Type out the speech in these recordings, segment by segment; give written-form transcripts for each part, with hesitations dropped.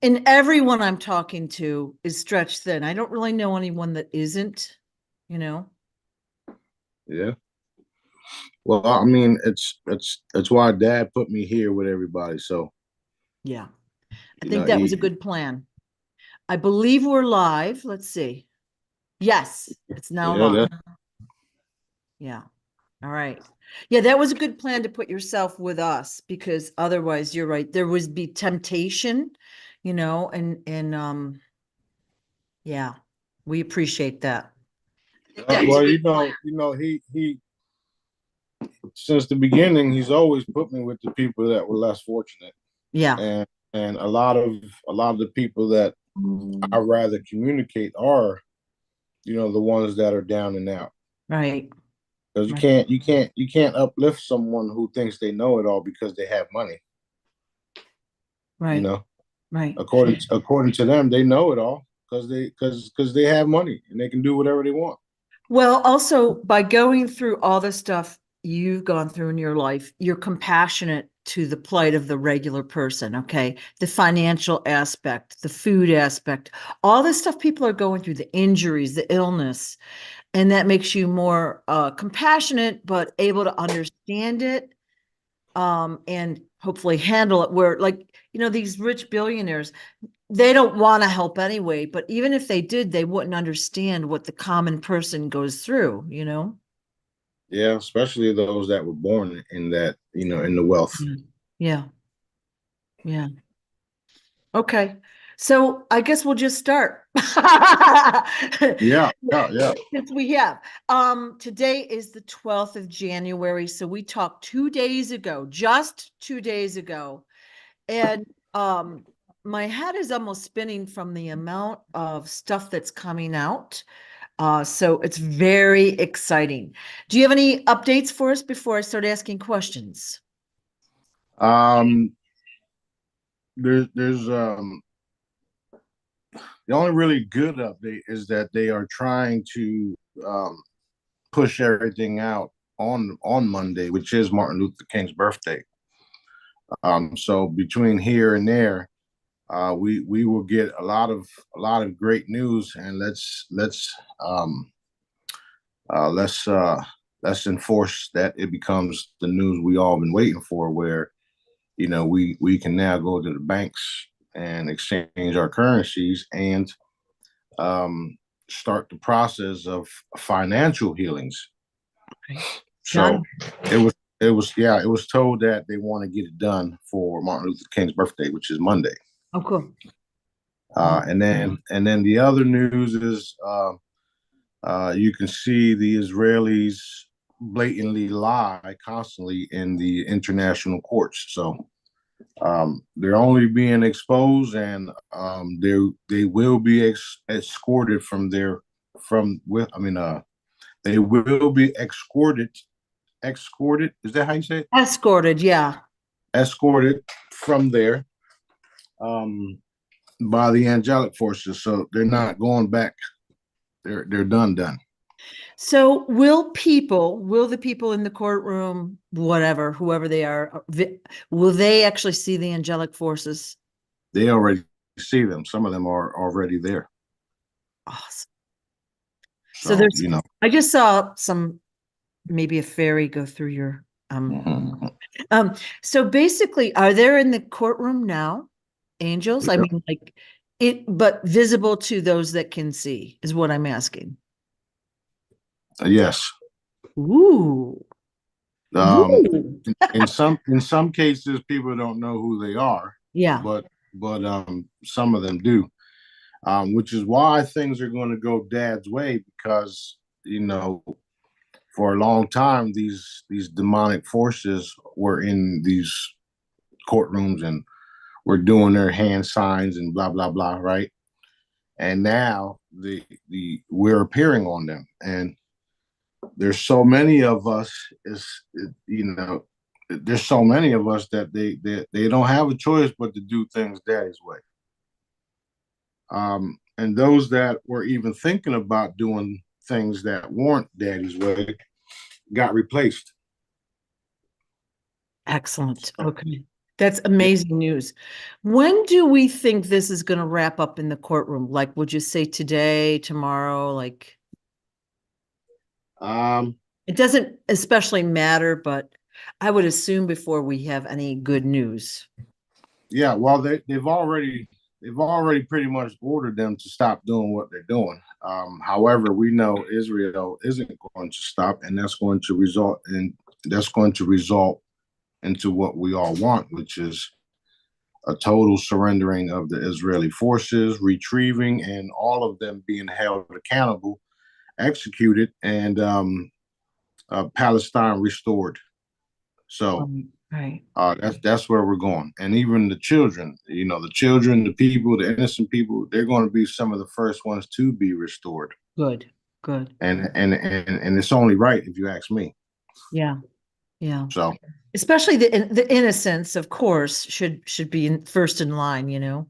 And everyone I'm talking to is stretched thin. I don't really know anyone that isn't, you know? Yeah. Well, I mean, it's why Dad put me here with everybody. So Yeah. I you think know, that was a good plan. I believe we're live. Let's see. Yes, it's now yeah, live. Yeah. All right. Yeah, that was a good plan to put yourself with us because otherwise you're right. There would be temptation, and yeah, we appreciate that. I think that was a well, good plan. he since the beginning, he's always put me with the people that were less fortunate, Yeah. and a lot of the people that I rather communicate are, the ones that are down and out. Right. Because you Right. can't you can't you can't uplift someone who thinks they know it all because they have money. You Right. know, Right. according to them, they know it all because they have money and they can do whatever they want. Well, also by going through all the stuff you've gone through in your life, you're compassionate to the plight of the regular person, okay? The financial aspect, the food aspect, all the stuff people are going through, the injuries, the illness, and that makes you more compassionate, but able to understand it, and hopefully handle it. Where, like, these rich billionaires, they don't want to help anyway, but even if they did, they wouldn't understand what the common person goes through. Yeah, especially those that were born in that, in the wealth. Yeah. Yeah. Yeah. Okay. So I guess we'll just start. Yeah, yeah, yeah. Since we have. Today is the 12th of January. So we talked 2 days ago, just 2 days ago. And my head is almost spinning from the amount of stuff that's coming out. So it's very exciting. Do you have any updates for us before I start asking questions? Um, there's the only really good update is that they are trying to push everything out on Monday, which is Martin Luther King's birthday. So between here and there, we will get a lot of great news, and um, uh, let's uh, let's enforce that it becomes the news we all been waiting for, where we can now go to the banks and exchange our currencies and um, start the process of financial healings. Okay. So Done. it was told that they want to get it done for Martin Luther King's birthday, which is Monday. Oh, cool. And then the other news is you can see the Israelis blatantly lie constantly in the international courts. So they're only being exposed, and they will be escorted from their from with. I mean, they will be escorted. Escorted, is that how you say it? Escorted, yeah. Escorted from there um, by the angelic forces. So they're not going back. They're done. So will the people in the courtroom, whatever, whoever they are, will they actually see the angelic forces? They already see them. Some of them are already there. Awesome. So So I just saw maybe a fairy go through your, mhm. um, so basically, are there in the courtroom now, angels? I Yeah. mean, like but visible to those that can see, is what I'm asking. Yes. Ooh. Um, Ooh. in some cases, people don't know who they are, Yeah. but some of them do, which is why things are going to go Dad's way because for a long time these demonic forces were in these courtrooms and were doing their hand signs and blah blah blah, right? And now the we're appearing on them, and there's so many of us is you know there's so many of us that they don't have a choice but to do things Daddy's way. And those that were even thinking about doing things that weren't Daddy's way got replaced. Excellent. So, Okay. That's amazing news. When do we think this is going to wrap up in the courtroom? Like, would you say today, tomorrow? Like, Um, it doesn't especially matter, but I would assume before we have any good news. yeah, well, they've already pretty much ordered them to stop doing what they're doing. However, we know Israel isn't going to stop, and that's going to result into what we all want, which is a total surrendering of the Israeli forces, retrieving, and all of them being held accountable, executed, and Palestine restored. So Right. that's where we're going. And even the children, the children, the people, the innocent people, they're going to be some of the first ones to be restored. Good. Good. And it's only right if you ask me. Yeah. Yeah. So Especially the innocence, of course, should be first in line, you know.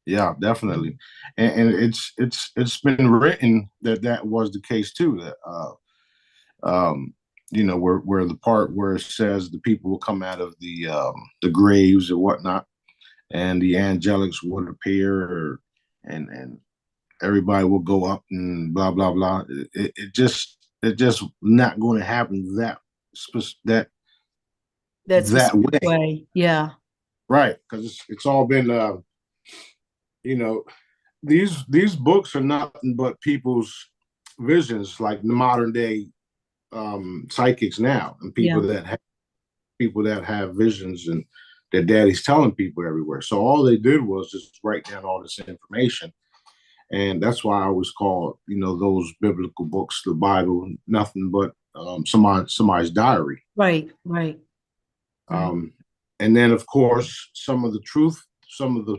yeah, definitely. And it's been written that that was the case too. That where the part where it says the people will come out of the graves or whatnot, and the angelics would appear, and everybody will go up and blah blah blah. It just not going to happen that That that specific way, way. Yeah. right? Because it's all been you know these books are nothing but people's visions, like the modern day psychics now, and Yeah. people that have visions and their daddy's telling people everywhere. So all they did was just write down all this information. And that's why I always call, those biblical books, the Bible, nothing but somebody's diary. Right. Right. Right. Um, and then, of course, some of the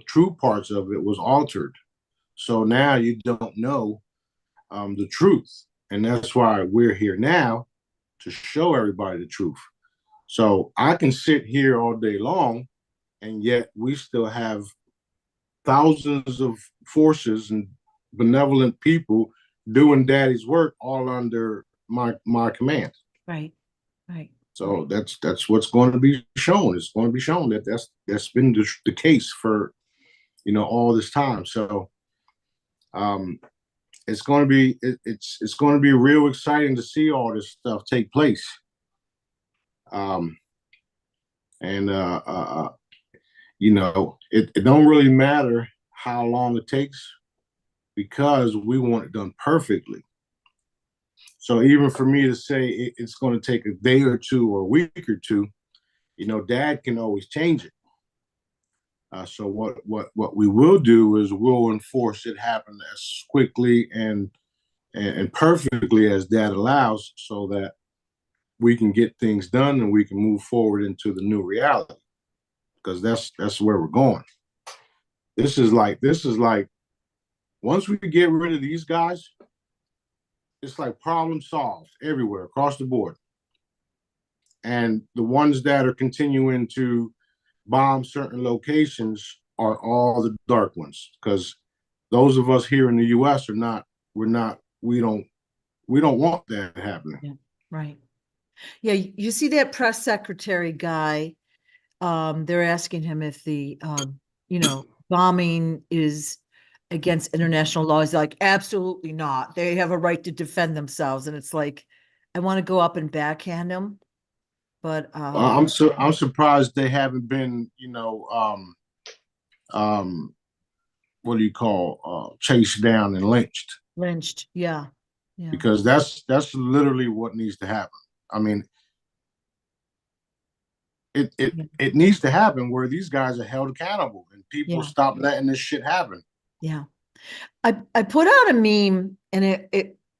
true parts of it was altered. So now you don't know the truth. And that's why we're here now, to show everybody the truth. So I can sit here all day long, and yet we still have thousands of forces and benevolent people doing daddy's work all under my command. Right. Right. So that's what's going to be shown. It's going to be shown that that's been the case for all this time. So um, it's going to be it's going to be real exciting to see all this stuff take place. Um, and it don't really matter how long it takes, because we want it done perfectly. So even for me to say it's going to take a day or two or a week or two, Dad can always change it. So what we will do is we'll enforce it happen as quickly and perfectly as Dad allows, so that we can get things done and we can move forward into the new reality. Because that's where we're going. This is like once we get rid of these guys, it's like problem solved everywhere across the board. And the ones that are continuing to bomb certain locations are all the dark ones, because those of us here in the US are not we're not we don't want that happening. Yeah. Right. Yeah. You see that press secretary guy, they're asking him if the bombing is against international law. He's like, absolutely not. They have a right to defend themselves. And it's like, I want to go up and backhand him, but I'm surprised they haven't been what do you call chased down and lynched, lynched. Yeah. Yeah. because that's literally what needs to happen. I mean, it it Yeah. it needs to happen where these guys are held accountable and people Yeah. stop letting this shit happen. Yeah. I put out a meme, and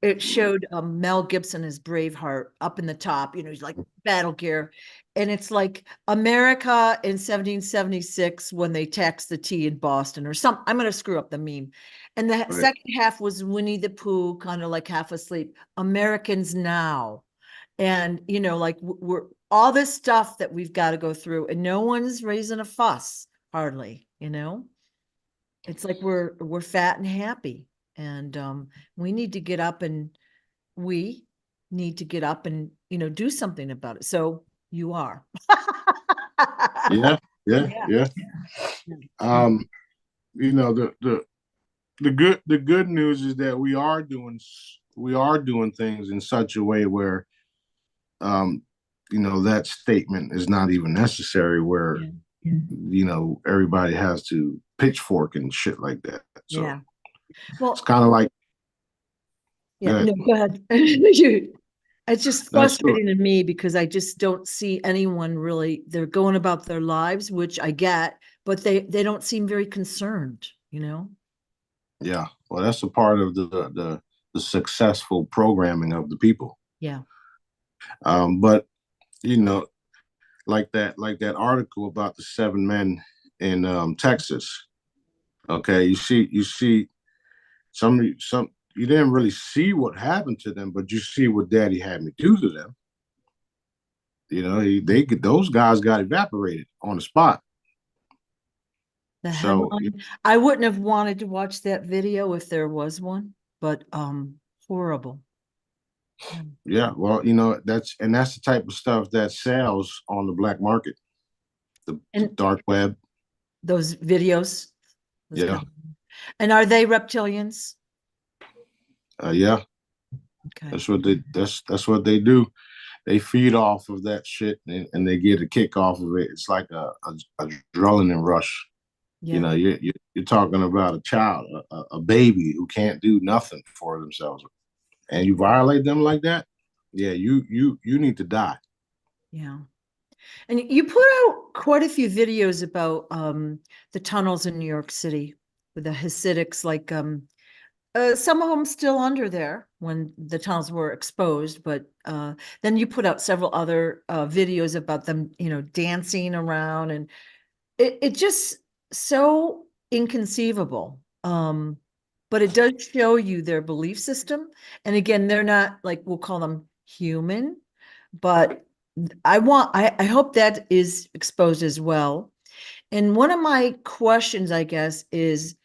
it showed Mel Gibson as Braveheart up in the top. He's like battle gear, and it's like America in 1776 when they taxed the tea in Boston or something. I'm gonna screw up the meme. And the Right. second half was Winnie the Pooh, kind of like half asleep. Americans now, and like we're all this stuff that we've got to go through, and no one's raising a fuss hardly. It's like we're fat and happy, and we need to get up, and we need to get up and do something about it. So you are. Yeah. Yeah, yeah. Um, you know, the good news is that we are doing things in such a way where um that statement is not even necessary, where everybody has to pitchfork and shit like that. So Yeah. it's Well, kind of like yeah, that. no, go ahead. It's just That's frustrating to me because I just don't see anyone really, they're going about their lives, which I get, but they don't seem very concerned, you know? yeah. Well, that's a part of the successful programming of the people. Yeah. But you know, like that article about the 7 men in Texas. Okay, you see some you didn't really see what happened to them, but you see what Daddy had me do to them. Those guys got evaporated on the spot. The So headline, I wouldn't have wanted to watch that video if there was one, but horrible. Yeah. yeah, well, that's the type of stuff that sells on the black market, the And dark web. those videos, those Yeah, kind of, and are they reptilians? yeah, Okay. that's what they do. They feed off of that shit, and they get a kick off of it. It's like a adrenaline rush. Yeah. You're talking about a child, a baby who can't do nothing for themselves, and you violate them like that. Yeah, you need to die. Yeah. And you put out quite a few videos about the tunnels in New York City with the Hasidics, like some of them still under there when the tunnels were exposed, but then you put out several other videos about them, dancing around, and it just so inconceivable. But it does show you their belief system. And again, they're not like, we'll call them human, but I hope that is exposed as well. And one of my questions, I guess, is,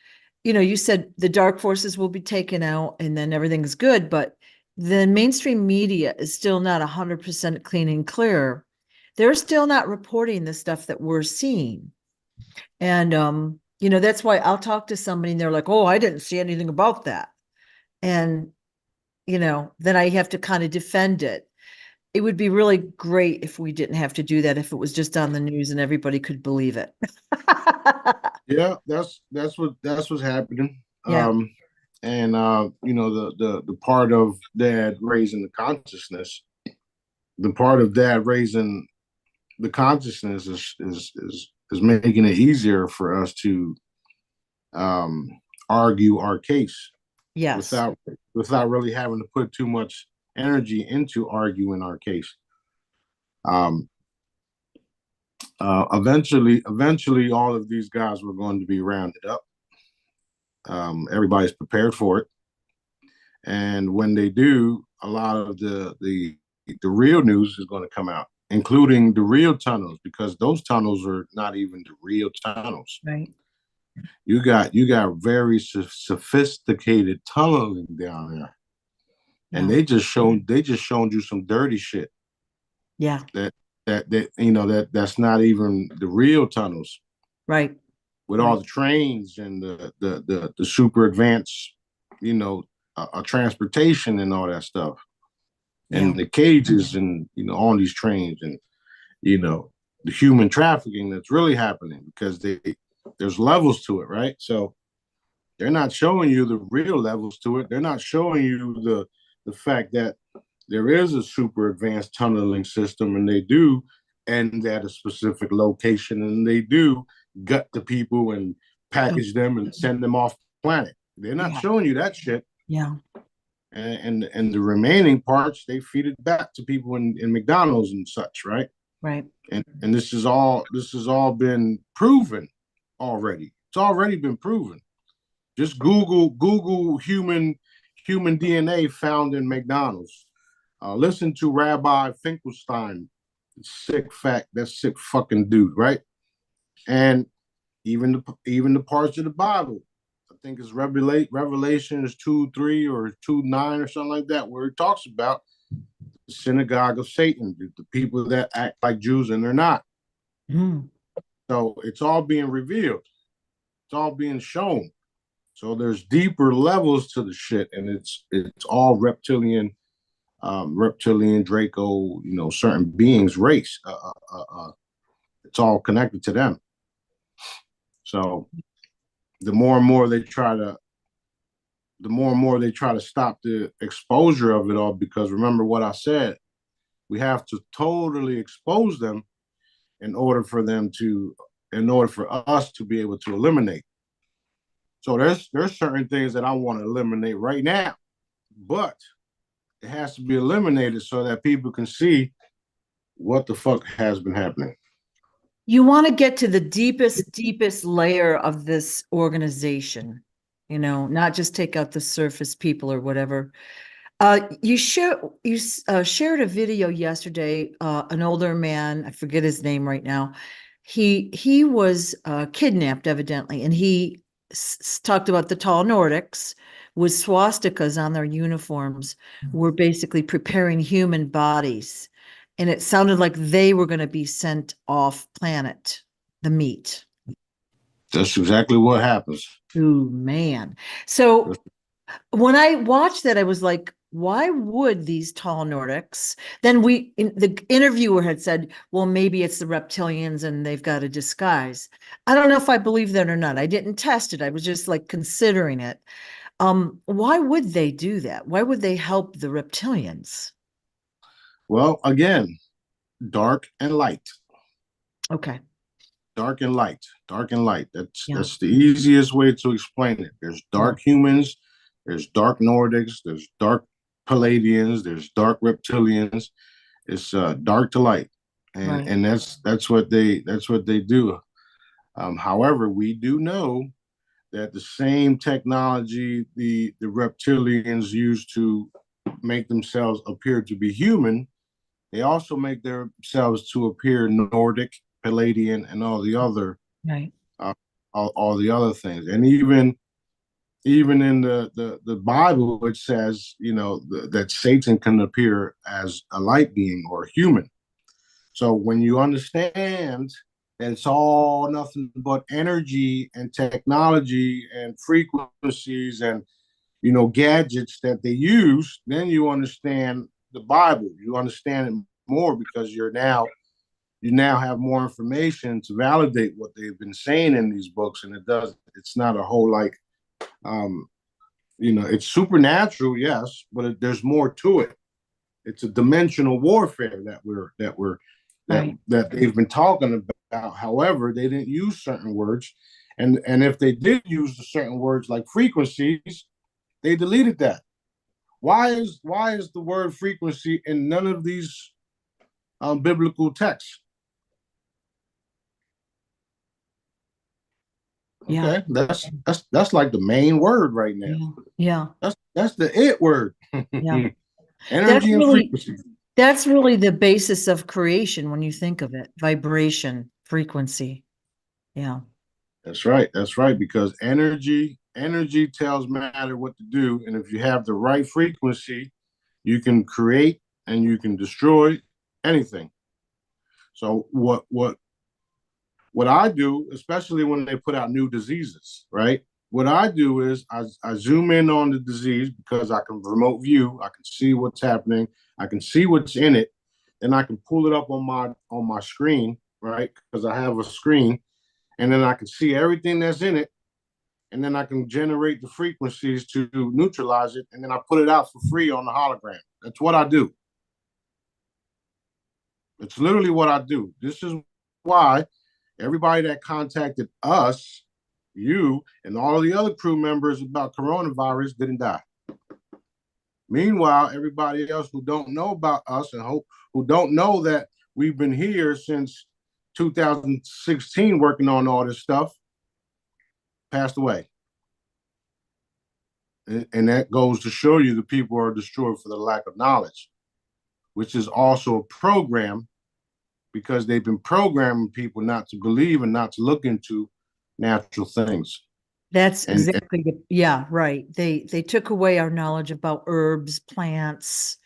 you said the dark forces will be taken out and then everything's good, but the mainstream media is still not 100% clean and clear. They're still not reporting the stuff that we're seeing. And, that's why I'll talk to somebody and they're like, oh, I didn't see anything about that. And, then I have to kind of defend it. It would be really great if we didn't have to do that, if it was just on the news and everybody could believe it. Yeah, that's what's happening. Yeah. And the part of Dad raising the consciousness, the part of Dad raising the consciousness is making it easier for us to um, argue our case Yes. without really having to put too much energy into arguing our case. Um, eventually, all of these guys were going to be rounded up. Everybody's prepared for it, and when they do, a lot of the real news is going to come out, including the real tunnels, because those tunnels are not even the real tunnels. Right. You got very sophisticated tunneling down there, and Yeah. they just shown you some dirty shit Yeah. that's not even the real tunnels, Right. with all Right. the trains and the super advanced, transportation and all that stuff, Yeah. and the cages and on these trains, and the human trafficking that's really happening, because there's levels to it, right? So they're not showing you the real levels to it. They're not showing you the fact that there is a super advanced tunneling system, and they do end at a specific location, and they do gut the people and Oh, package them and send them off planet. They're not yeah. showing you that shit. Yeah. And the remaining parts, they feed it back to people in McDonald's and such, right? Right. And this has all been proven already. It's already been proven. Just Google human DNA found in McDonald's. Listen to Rabbi Finkelstein, that sick fucking dude, right? And even the parts of the Bible, I think it's Revelations 2:3 or 2:9 or something like that, where it talks about the synagogue of Satan, the people that act like Jews and they're not. Mm. So it's all being revealed. It's all being shown. So there's deeper levels to the shit, and it's all reptilian Draco, certain beings race. It's all connected to them. So the more and more they try to stop the exposure of it all, because remember what I said, we have to totally expose them in order for us to be able to eliminate. So there's certain things that I want to eliminate right now, but it has to be eliminated so that people can see what the fuck has been happening. You want to get to the deepest layer of this organization, not just take out the surface people or whatever. You shared a video yesterday. An older man, I forget his name right now. He was kidnapped evidently, and he talked about the tall Nordics with swastikas on their uniforms were basically preparing human bodies, and it sounded like they were going to be sent off planet, the meat. That's exactly what happens. Oh man. So when I watched that, I was like, why would these tall Nordics? Then the interviewer had said, well, maybe it's the reptilians and they've got a disguise. I don't know if I believe that or not. I didn't test it. I was just like considering it. Why would they do that? Why would they help the reptilians? Well, again, dark and light. Okay. Dark and light. Dark and light. Yeah. That's the easiest way to explain it. There's dark humans, there's dark Nordics, there's dark Palladians, there's dark reptilians. It's dark to light, and that's what they do. However, we do know that the same technology the reptilians use to make themselves appear to be human, they also make themselves to appear Nordic, Palladian, and all the other all the other things. And even in the Bible, it says, that Satan can appear as a light being or a human. So when you understand that it's all nothing but energy and technology and frequencies and gadgets that they use, then you understand the Bible. You understand it more because you now have more information to validate what they've been saying in these books, and it's not a whole it's supernatural, yes, but there's more to it. It's a dimensional warfare that they've been talking about. However, they didn't use certain words, and if they did use certain words like frequencies, they deleted that. Why is the word frequency in none of these biblical texts? Okay, that's like the main word right now. Yeah. That's the it word. Yeah. Energy and frequency. That's really the basis of creation when you think of it. Vibration, frequency. Yeah. That's right. That's right. Because energy tells matter what to do. And if you have the right frequency, you can create and you can destroy anything. So what I do, especially when they put out new diseases, right? What I do is I zoom in on the disease because I can remote view, I can see what's happening, I can see what's in it, and I can pull it up on my screen, right? Because I have a screen, and then I can see everything that's in it, and then I can generate the frequencies to neutralize it, and then I put it out for free on the hologram. That's what I do. It's literally what I do. This is why everybody that contacted us, you, and all the other crew members about coronavirus didn't die. Meanwhile, everybody else who don't know about us and who don't know that we've been here since 2016 working on all this stuff passed away. And that goes to show you the people are destroyed for the lack of knowledge, which is also a program, because they've been programming people not to believe and not to look into natural things. That's exactly right. They took away our knowledge about herbs, plants,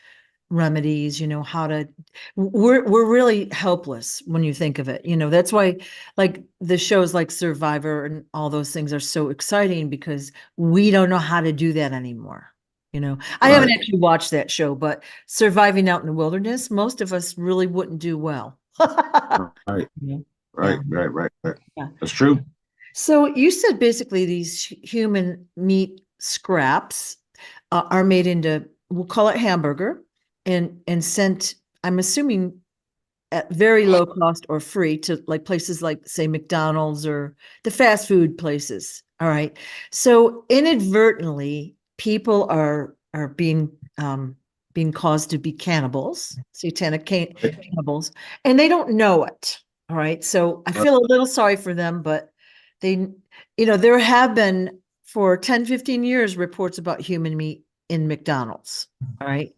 remedies, how to, we're really helpless when you think of it. That's why like the shows like Survivor and all those things are so exciting, because we don't know how to do that anymore. I haven't Right. actually watched that show, but surviving out in the wilderness, most of us really wouldn't do well. Right. Yeah. Yeah. Right. Yeah. That's true. So you said basically these human meat scraps are made into, we'll call it hamburger, and sent, I'm assuming, at very low cost or free to like places like, say, McDonald's or the fast food places. All right. So inadvertently, people are being caused to be cannibals, satanic cannibals, and they don't know it. All right. So I Right. feel a little sorry for them, but they, there have been for 10, 15 years reports about human meat in McDonald's. All right.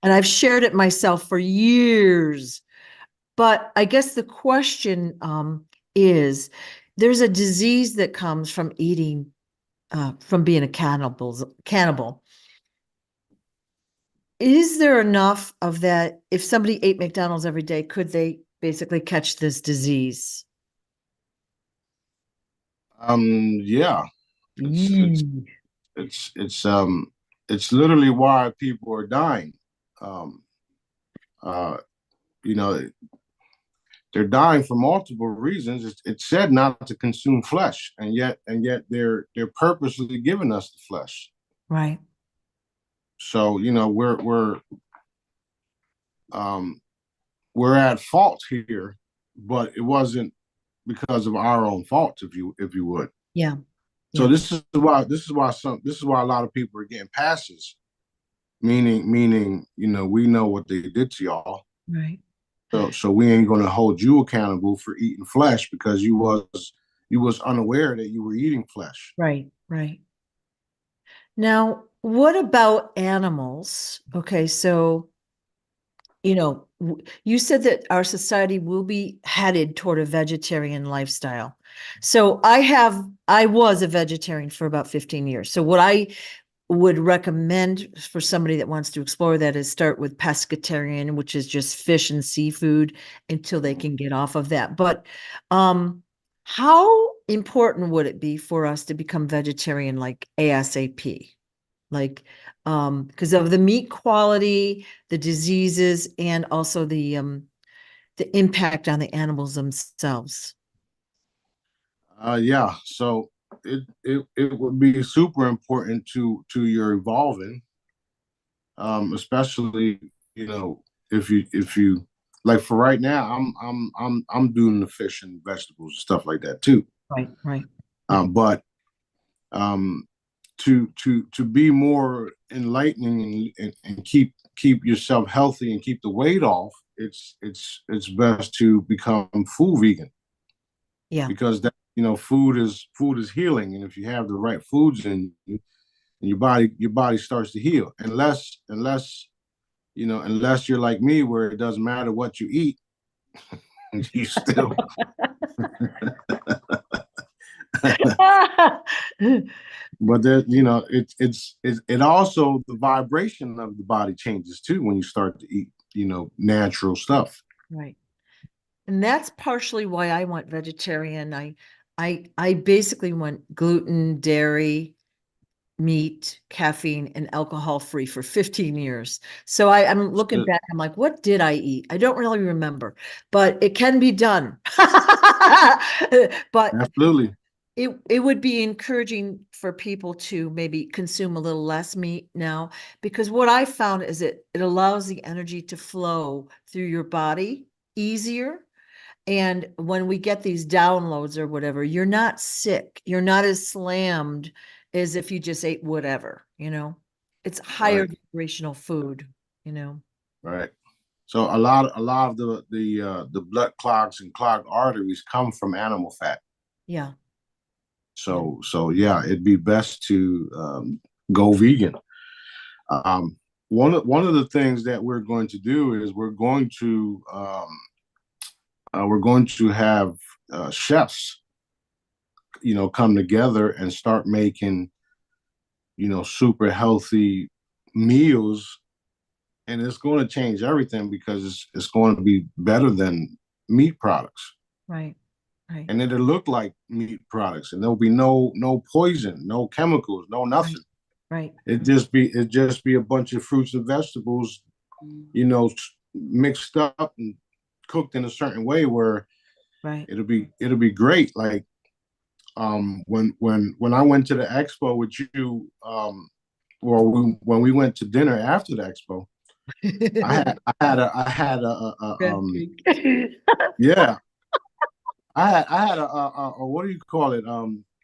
And I've shared it myself for years. But I guess the question is, there's a disease that comes from eating, from being a cannibal. Is there enough of that? If somebody ate McDonald's every day, could they basically catch this disease? Yeah. It's it's Yee. it's it's um it's literally why people are dying. Um, uh, you know, they're dying for multiple reasons. It's said not to consume flesh, and yet they're purposely giving us the flesh. Right, So um, we're at fault here, but it wasn't because of our own fault, if you would. yeah, So yeah, this is why a lot of people are getting passes, meaning we know what they did to y'all. right, So we ain't gonna hold you accountable for eating flesh because you was unaware that you were eating flesh. right. Now, what about animals? Okay, so you said that our society will be headed toward a vegetarian lifestyle. So I was a vegetarian for about 15 years. So what I would recommend for somebody that wants to explore that is start with pescatarian, which is just fish and seafood until they can get off of that. But how important would it be for us to become vegetarian like ASAP? Like, because of the meat quality, the diseases, and also the impact on the animals themselves. Yeah. So it would be super important to your evolving, especially if you like for right now, I'm doing the fish and vegetables and stuff like that too. Right. But um, to be more enlightening and keep yourself healthy and keep the weight off, it's best to become full vegan Yeah. because food is healing, and if you have the right foods in you, and your body starts to heal. Unless you're like me, where it doesn't matter what you eat, you still. But there, it also the vibration of the body changes too when you start to eat, natural stuff. Right. And that's partially why I went vegetarian. I basically went gluten, dairy, meat, caffeine, and alcohol free for 15 years. So I'm looking So, back, I'm like, what did I eat? I don't really remember, but it can be done. But absolutely. it would be encouraging for people to maybe consume a little less meat now, because what I found is it allows the energy to flow through your body easier. And when we get these downloads or whatever, you're not sick. You're not as slammed as if you just ate whatever. It's higher Right, vibrational food. right. So a lot of the blood clogs and clogged arteries come from animal fat. Yeah. Yeah. So yeah, it'd be best to go vegan. Um, one of the things that we're going to do is we're going to have chefs, come together and start making, super healthy meals and it's going to change everything because it's going to be better than meat products, Right. Right. and it'll look like meat products, and there'll be no poison, no chemicals, no Right. nothing. Right. It just be a bunch of fruits and vegetables, mixed up and cooked in a certain way where Right. it'll be great. Like when I went to the expo with you, when we went to dinner after the expo, Crab cake. yeah, I had a what do you call it?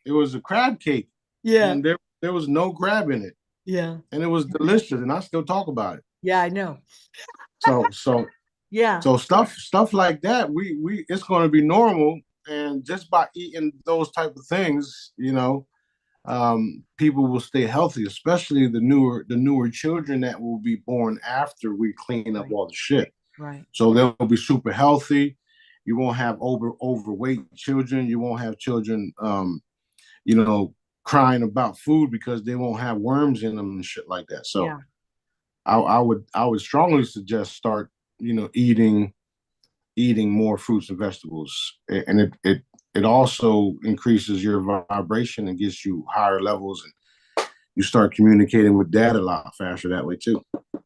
It was a crab cake, Yeah. and there was no crab in it, Yeah. and it was delicious, and I still talk about it. Yeah, I know. So so Yeah. so stuff like that, we it's going to be normal, and just by eating those type of things, people will stay healthy, especially the newer children that will be born after we clean up Right. all the shit. Right. So they'll be super healthy. You won't have overweight children. You won't have children, you know, crying about food because they won't have worms in them and shit like that. So Yeah. I would strongly suggest start, eating more fruits and vegetables, and it also increases your vibration and gets you higher levels, and you start communicating with dad a lot faster that way too.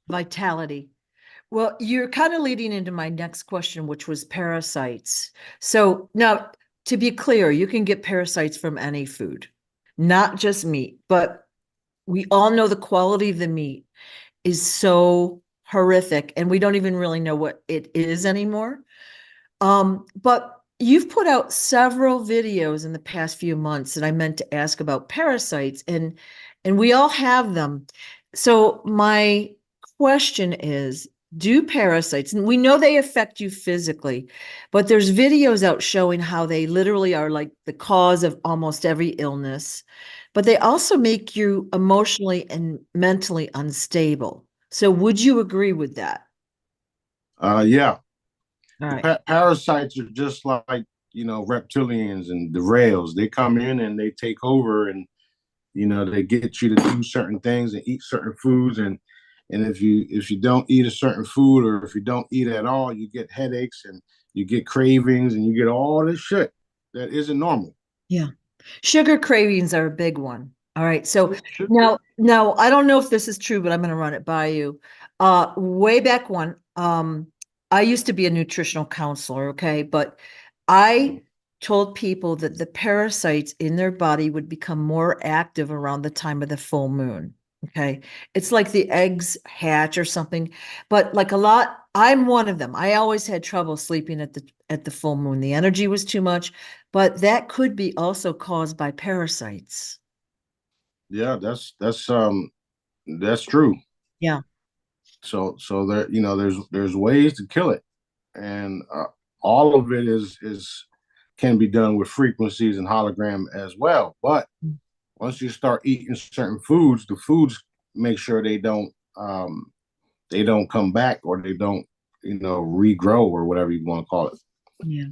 Vitality. Well, you're kind of leading into my next question, which was parasites. So now, to be clear, you can get parasites from any food, not just meat, but we all know the quality of the meat is so horrific, and we don't even really know what it is anymore. But you've put out several videos in the past few months, and I meant to ask about parasites, and we all have them. So my question is, do parasites, and we know they affect you physically, but there's videos out showing how they literally are like the cause of almost every illness, but they also make you emotionally and mentally unstable. So would you agree with that? Yeah, All the right. parasites are just like, reptilians and the rails. They come in and they take over, and they get you to do certain things and eat certain foods, and if you don't eat a certain food, or if you don't eat at all, you get headaches and you get cravings and you get all this shit that isn't normal. Yeah. Sugar cravings are a big one. All right. So Sugar. now I don't know if this is true, but I'm going to run it by you. Way back when, I used to be a nutritional counselor, okay, but I told people that the parasites in their body would become more active around the time of the full moon. Okay. It's like the eggs hatch or something, but like a lot, I'm one of them. I always had trouble sleeping at the full moon. The energy was too much, but that could be also caused by parasites. Yeah, that's true. Yeah. So there, there's ways to kill it, and all of it is can be done with frequencies and hologram as well. But once you start eating certain foods, the foods make sure they don't come back, or they don't, regrow, or whatever you want to call it. Yeah.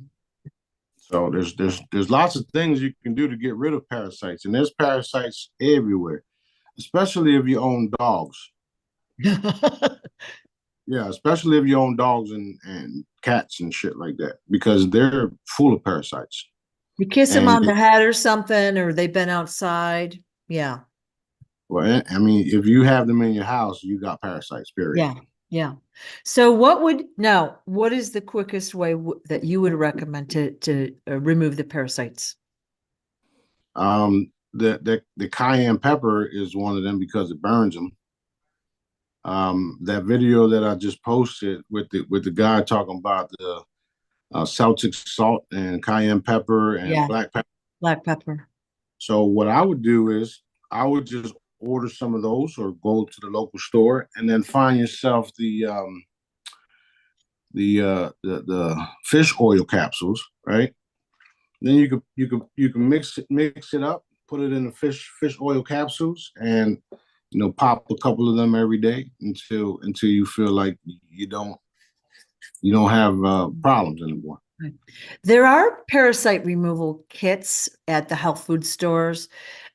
So there's lots of things you can do to get rid of parasites, and there's parasites everywhere, especially if you own dogs. Yeah, especially if you own dogs and cats and shit like that, because they're full of parasites. You kiss them And on the head or something, or they've been outside. Yeah. well, I mean, if you have them in your house, you got parasites. Period. Yeah. Yeah. So what is the quickest way that you would recommend to remove the parasites? The cayenne pepper is one of them because it burns them. That video that I just posted with the guy talking about the Celtic salt and cayenne pepper and Yeah. black pepper. Black pepper. So what I would do is I would just order some of those, or go to the local store, and then find yourself the fish oil capsules, right? Then you can mix it up, put it in the fish oil capsules, and pop a couple of them every day until you feel like you don't have problems anymore. Right. There are parasite removal kits at the health food stores.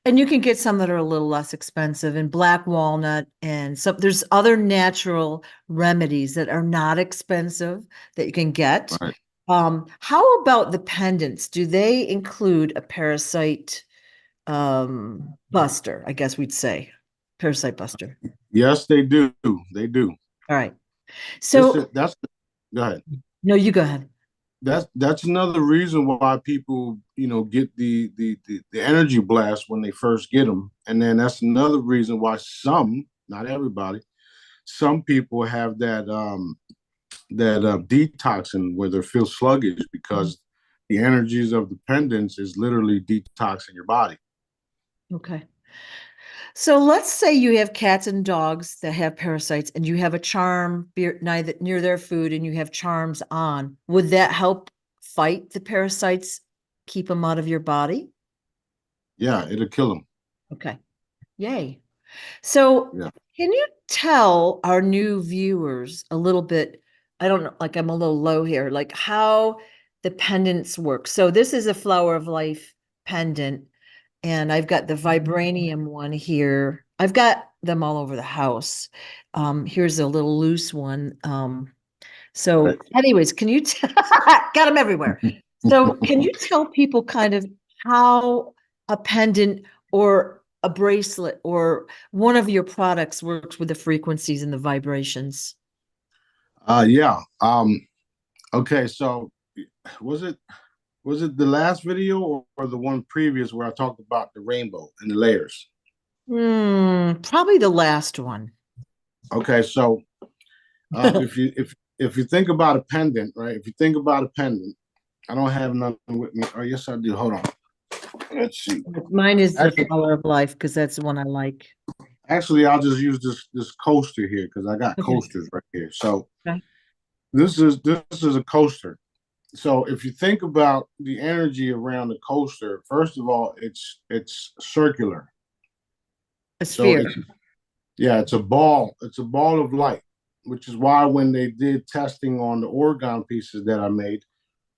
And you can get some that are a little less expensive, and black walnut, and some there's other natural remedies that are not expensive that you can get. Right. How about the pendants? Do they include a parasite buster? I guess we'd say parasite buster. Yes, they do. They do. All right. This So is that's Go ahead. no, you go ahead. That's another reason why people, get the energy blast when they first get them, and then that's another reason why some, not everybody, some people have that detoxing where they feel sluggish because the energies of dependence is literally detoxing your body. Okay. So let's say you have cats and dogs that have parasites and you have a charm near their food and you have charms on. Would that help fight the parasites, keep them out of your body? Yeah, it'll kill them. Okay. Yay. So Yeah. can you tell our new viewers a little bit? I don't know, like I'm a little low here, like how the pendants work. So this is a flower of life pendant. And I've got the vibranium one here. I've got them all over the house. Here's a little loose one. So Right. anyways, can you got them everywhere. So can you tell people kind of how a pendant or a bracelet or one of your products works with the frequencies and the vibrations? Yeah. Okay, so was it was it the last video or the one previous where I talked about the rainbow and the layers? Probably the last one. Okay, so if you think about a pendant, right? If you think about a pendant, I don't have nothing with me. Oh, yes, I do. Hold on. Let's see. Mine is the Actually, flower of life because that's the one I like. actually, I'll just use this coaster here because I got Okay. coasters right here. So Okay. this is a coaster. So if you think about the energy around the coaster, first of all, it's circular. A So sphere. it's a ball. It's a ball of light, which is why when they did testing on the orgone pieces that I made,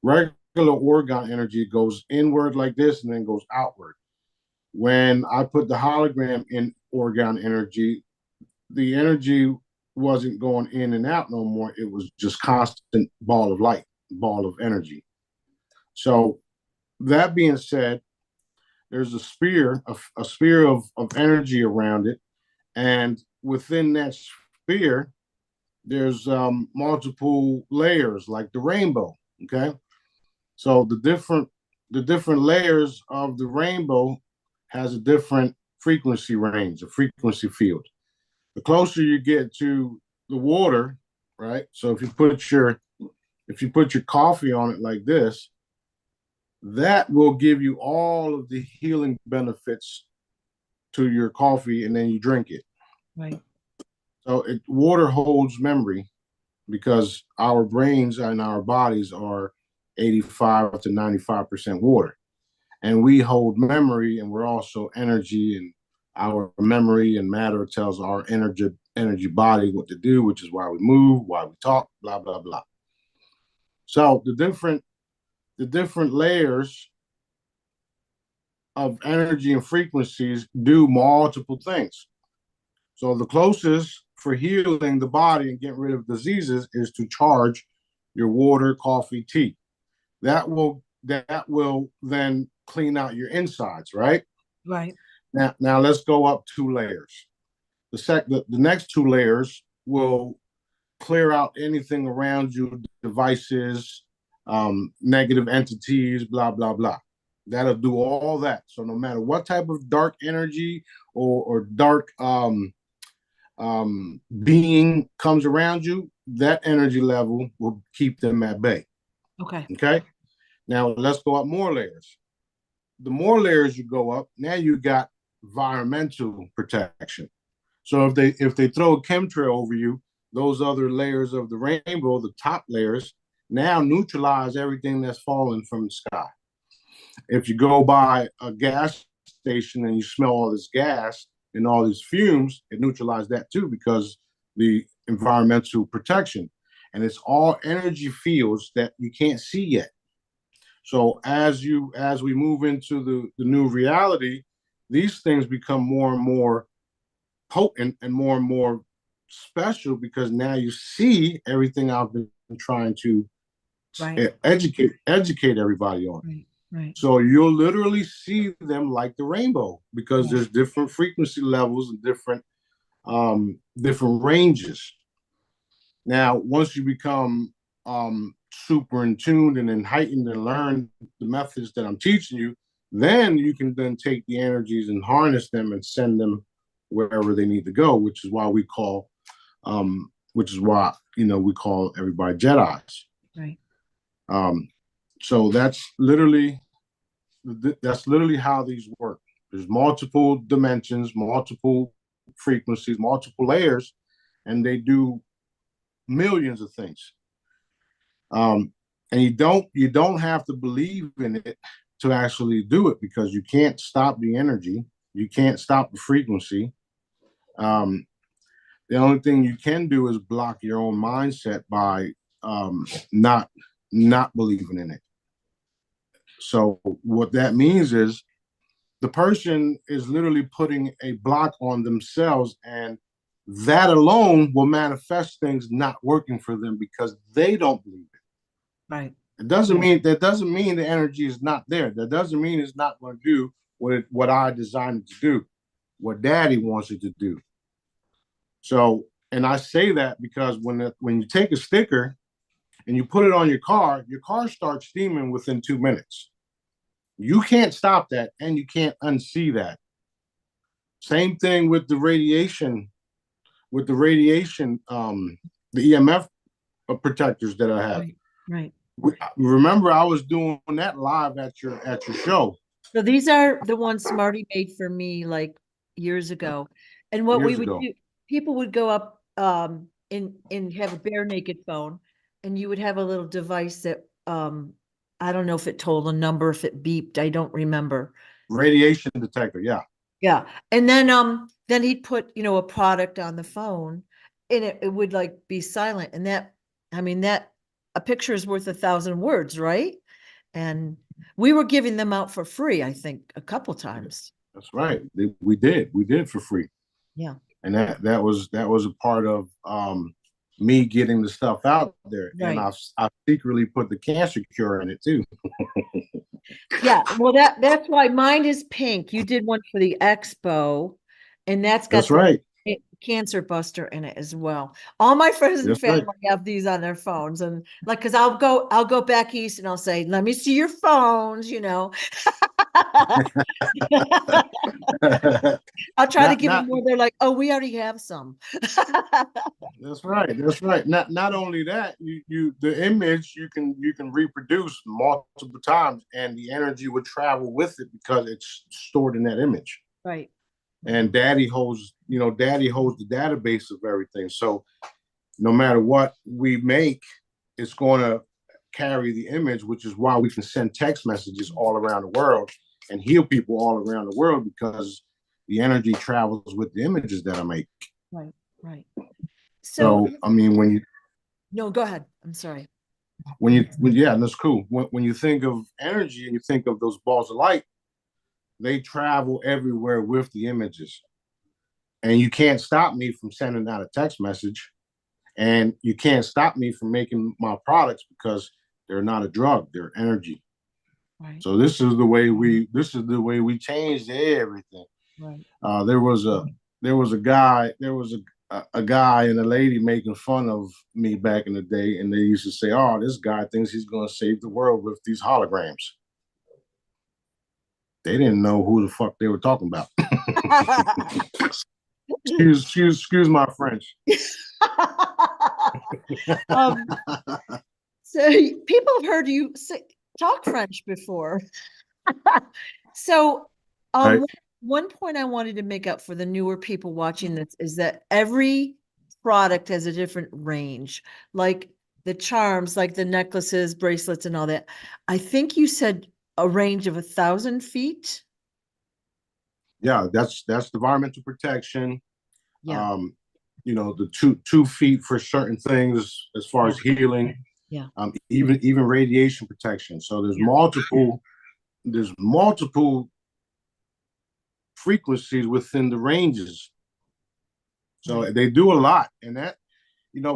regular orgone energy goes inward like this and then goes outward. When I put the hologram in orgone energy, the energy wasn't going in and out no more. It was just constant ball of light, ball of energy. So that being said, there's a sphere of energy around it, and within that sphere, there's multiple layers like the rainbow. Okay, so the different layers of the rainbow has a different frequency range, a frequency field. The closer you get to the water, right? So if you put your coffee on it like this, that will give you all of the healing benefits to your coffee, and then you drink it. Right. So water holds memory because our brains and our bodies are 85 to 95% water. And we hold memory, and we're also energy, and our memory and matter tells our energy body what to do, which is why we move, why we talk, blah, blah, blah. So the different layers of energy and frequencies do multiple things. So the closest for healing the body and getting rid of diseases is to charge your water, coffee, tea. That will then clean out your insides, right? Right. Now let's go up 2 layers. The next 2 layers will clear out anything around you, devices, negative entities, blah blah blah. That'll do all that. So no matter what type of dark energy or dark being comes around you, that energy level will keep them at bay. Okay. Okay. Now let's go up more layers. The more layers you go up, now you got environmental protection. So if they throw a chemtrail over you, those other layers of the rainbow, the top layers, now neutralize everything that's falling from the sky. If you go by a gas station and you smell all this gas and all these fumes, it neutralizes that too because the environmental protection. And it's all energy fields that you can't see yet. So as we move into the new reality, these things become more and more potent and more special because now you see everything I've been trying to Right. educate everybody on. Right. Right. So you'll literally see them like the rainbow because Yeah. there's different frequency levels and different ranges. Now, once you become super in tuned and then heightened and learn the methods that I'm teaching you, then you can then take the energies and harness them and send them wherever they need to go, which is why we call we call everybody Jedi's. Right. So that's literally how these work. There's multiple dimensions, multiple frequencies, multiple layers, and they do millions of things. And you don't have to believe in it to actually do it because you can't stop the energy, you can't stop the frequency. The only thing you can do is block your own mindset by not believing in it. So what that means is the person is literally putting a block on themselves, and that alone will manifest things not working for them because they don't believe it. Right. It doesn't mean the energy is not there. That doesn't mean it's not going to do what I designed it to do, what Daddy wants it to do. So, and I say that because when you take a sticker and you put it on your car starts steaming within 2 minutes. You can't stop that, and you can't unsee that. Same thing with the radiation, the EMF protectors that I have. Right. Remember, I was doing that live at your show. So these are the ones Smarty made for me like years ago. And what we would do, people would go up and have a bare naked phone, and you would have a little device that I don't know if it told a number, if it beeped, I don't remember. Radiation detector, yeah. Yeah. And then he'd put, a product on the phone, and it would like be silent. And that a picture is worth 1,000 words, right? And we were giving them out for free, I think, a couple times. That's right. We did for free. Yeah. And that was a part of me getting the stuff out there. Right. And I secretly put the cancer cure in it too. Yeah, well that's why mine is pink. You did one for the expo, and that's got right. Cancer buster in it as well. All my friends and family have these on their phones, and like, because I'll go back east and I'll say, let me see your phones, I'll try to give them more. They're like, oh, we already have some. That's right. Not only that, the image you can reproduce multiple times, and the energy would travel with it because it's stored in that image. Right. And Daddy holds the database of everything. So no matter what we make, it's going to carry the image, which is why we can send text messages all around the world and heal people all around the world, because the energy travels with the images that I make. Right. So I mean, no, go ahead. I'm sorry. Yeah, that's cool. When you think of energy and you think of those balls of light, they travel everywhere with the images. And you can't stop me from sending out a text message, and you can't stop me from making my products because they're not a drug, they're energy. Right. So this is the way we changed everything. Right. There was a guy and a lady making fun of me back in the day, and they used to say, "Oh, this guy thinks he's going to save the world with these holograms." They didn't know who the fuck they were talking about. excuse my French. So people have heard you talk French before. So right. One point I wanted to make up for the newer people watching this is that every product has a different range, like the charms, like the necklaces, bracelets, and all that. I think you said a range of 1,000 feet. Yeah, that's the environmental protection. Yeah. The 2 feet for certain things as far as healing. Yeah. Even radiation protection. So there's multiple frequencies within the ranges. So Right. they do a lot. And that,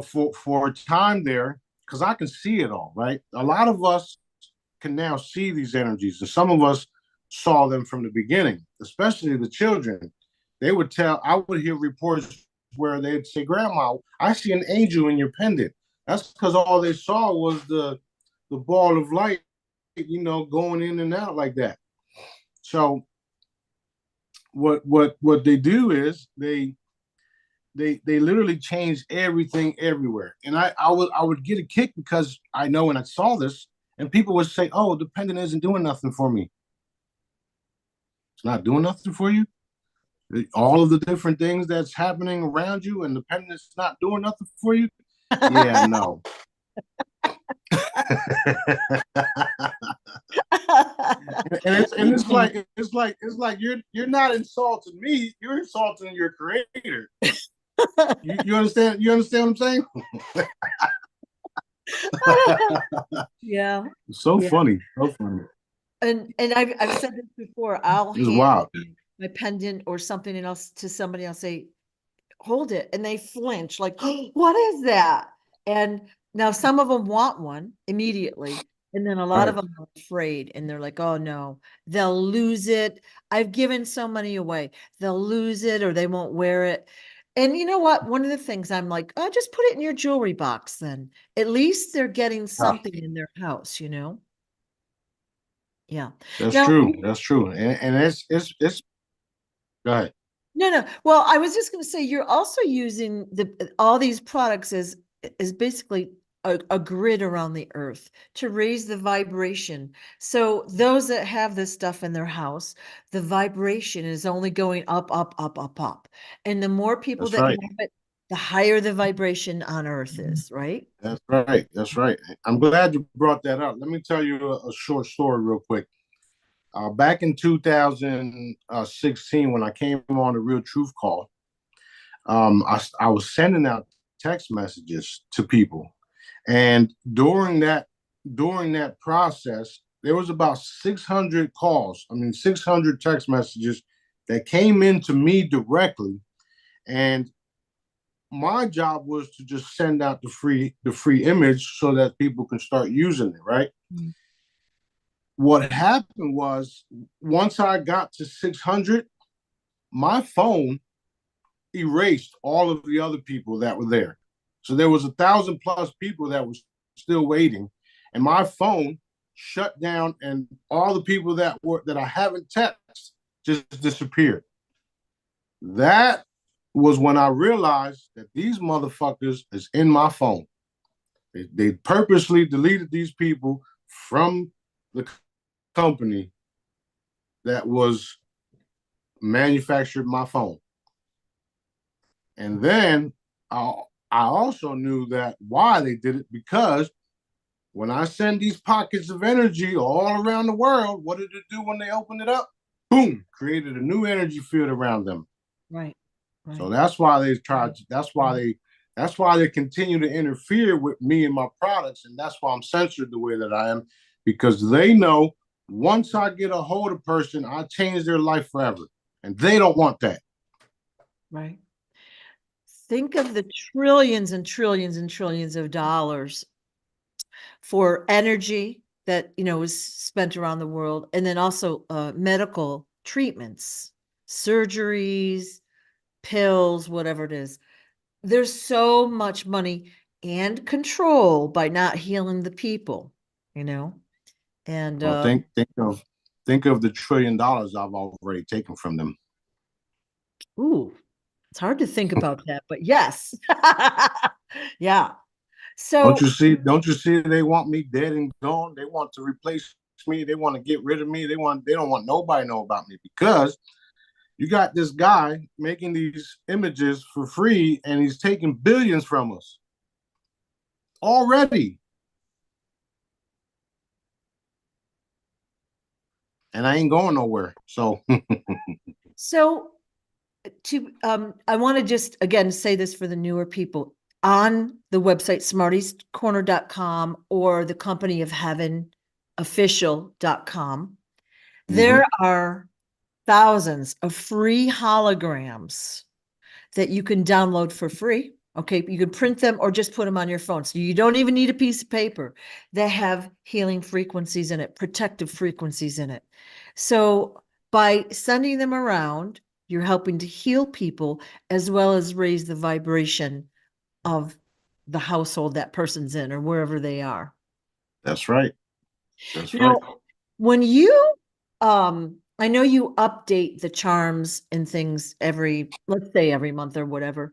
for a time there, because I can see it all, right? A lot of us can now see these energies, and some of us saw them from the beginning, especially the children. I would hear reports where they'd say, Grandma, I see an angel in your pendant. That's because all they saw was the ball of light, going in and out like that. So what they do is they literally change everything everywhere. And I would get a kick because I know when I saw this, and people would say, "Oh, the pendant isn't doing nothing for me." It's not doing nothing for you. All of the different things that's happening around you, and the pendant's not doing nothing for you. Yeah, no. And it's like you're not insulting me. You're insulting your creator. You understand? You understand what I'm saying? Yeah. So Yeah. funny. So funny. And I've said this before. I'll It's hand wild. my pendant or something else to somebody. I'll say, hold it. And they flinch like, oh, what is that? And now some of them want one immediately. And then a lot of Right. them are afraid and they're like, oh no, they'll lose it. I've given so many away. They'll lose it or they won't wear it. And you know what? One of the things I'm like, oh, just put it in your jewelry box then. At least they're getting Ah, something in their house, you know? Yeah. that's Now, true. That's true. And it's go ahead. no, no. Well, I was just going to say you're also using all these products as basically a grid around the earth to raise the vibration. So those that have this stuff in their house, the vibration is only going up, up, up, up, up. And the more people That's that right. have it, the higher the vibration on earth is, right? That's right. That's right. I'm glad you brought that up. Let me tell you a short story real quick. Back in 2016, when I came on the Real Truth Call, I was sending out text messages to people, and during that process, there was about 600 calls. I mean, 600 text messages that came into me directly, and my job was to just send out the free image so that people can start using it, right? Mm. What happened was once I got to 600, my phone erased all of the other people that were there. So there was 1,000 plus people that was still waiting, and my phone shut down, and all the people that I haven't texted just disappeared. That was when I realized that these motherfuckers is in my phone. They purposely deleted these people from the company that was manufactured my phone. And then I also knew that why they did it, because when I send these pockets of energy all around the world, what did it do when they opened it up? Boom, created a new energy field around them. Right. So Right. that's why they tried. That's why they continue to interfere with me and my products, and that's why I'm censored the way that I am, because they know once I get a hold of a person, I change their life forever, and they don't want that. Right. Think of the trillions and trillions and trillions of dollars for energy that is spent around the world, and then also medical treatments, surgeries, pills, whatever it is. There's so much money and control by not healing the people, you know. And Well, think of the $1 trillion I've already taken from them. ooh, it's hard to think about that, but yes. Yeah. Don't So you see? Don't you see? They want me dead and gone. They want to replace me. They want to get rid of me. They don't want nobody to know about me, because you got this guy making these images for free, and he's taking billions from us already. And I ain't going nowhere. So so I want to just again say this for the newer people on the website smartiescorner.com or the company of heaven official.com. mm-hmm. There are thousands of free holograms that you can download for free. Okay, you can print them or just put them on your phone. So you don't even need a piece of paper. They have healing frequencies in it, protective frequencies in it. So by sending them around, you're helping to heal people as well as raise the vibration of the household that person's in or wherever they are. That's right. That's right. Now, when you I know you update the charms and things every, let's say every month or whatever.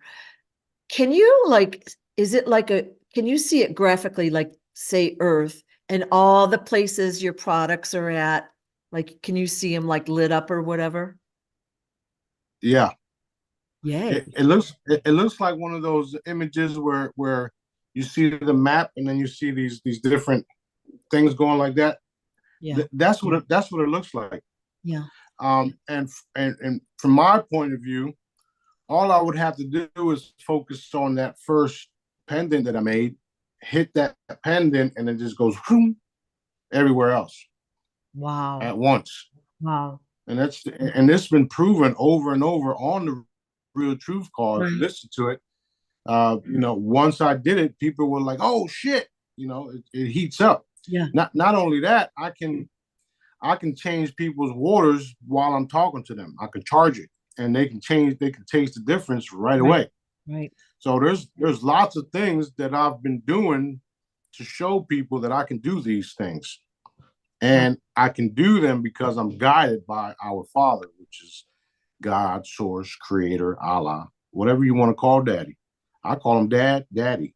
Can you like, is it like a, can you see it graphically, like say Earth and all the places your products are at? Like, can you see them like lit up or whatever? Yeah. Yay. It looks like one of those images where you see the map and then you see these different things going like that. Yeah. That's what it looks like. Yeah. And from my point of view, all I would have to do is focus on that first pendant that I made, hit that pendant, and it just goes whoom, everywhere else Wow. at once. Wow. And it's been proven over and over on the Real Truth Call. If you Right. listen to it, once I did it, people were like, "Oh shit!" It heats up. Yeah. Not only that, I can change people's waters while I'm talking to them. I can charge it, and they can taste the difference right Right. away. Right. So there's lots of things that I've been doing to show people that I can do these things. And I can do them because I'm guided by our Father, which is God, Source, Creator, Allah, whatever you want to call Daddy. I call him Dad, Daddy.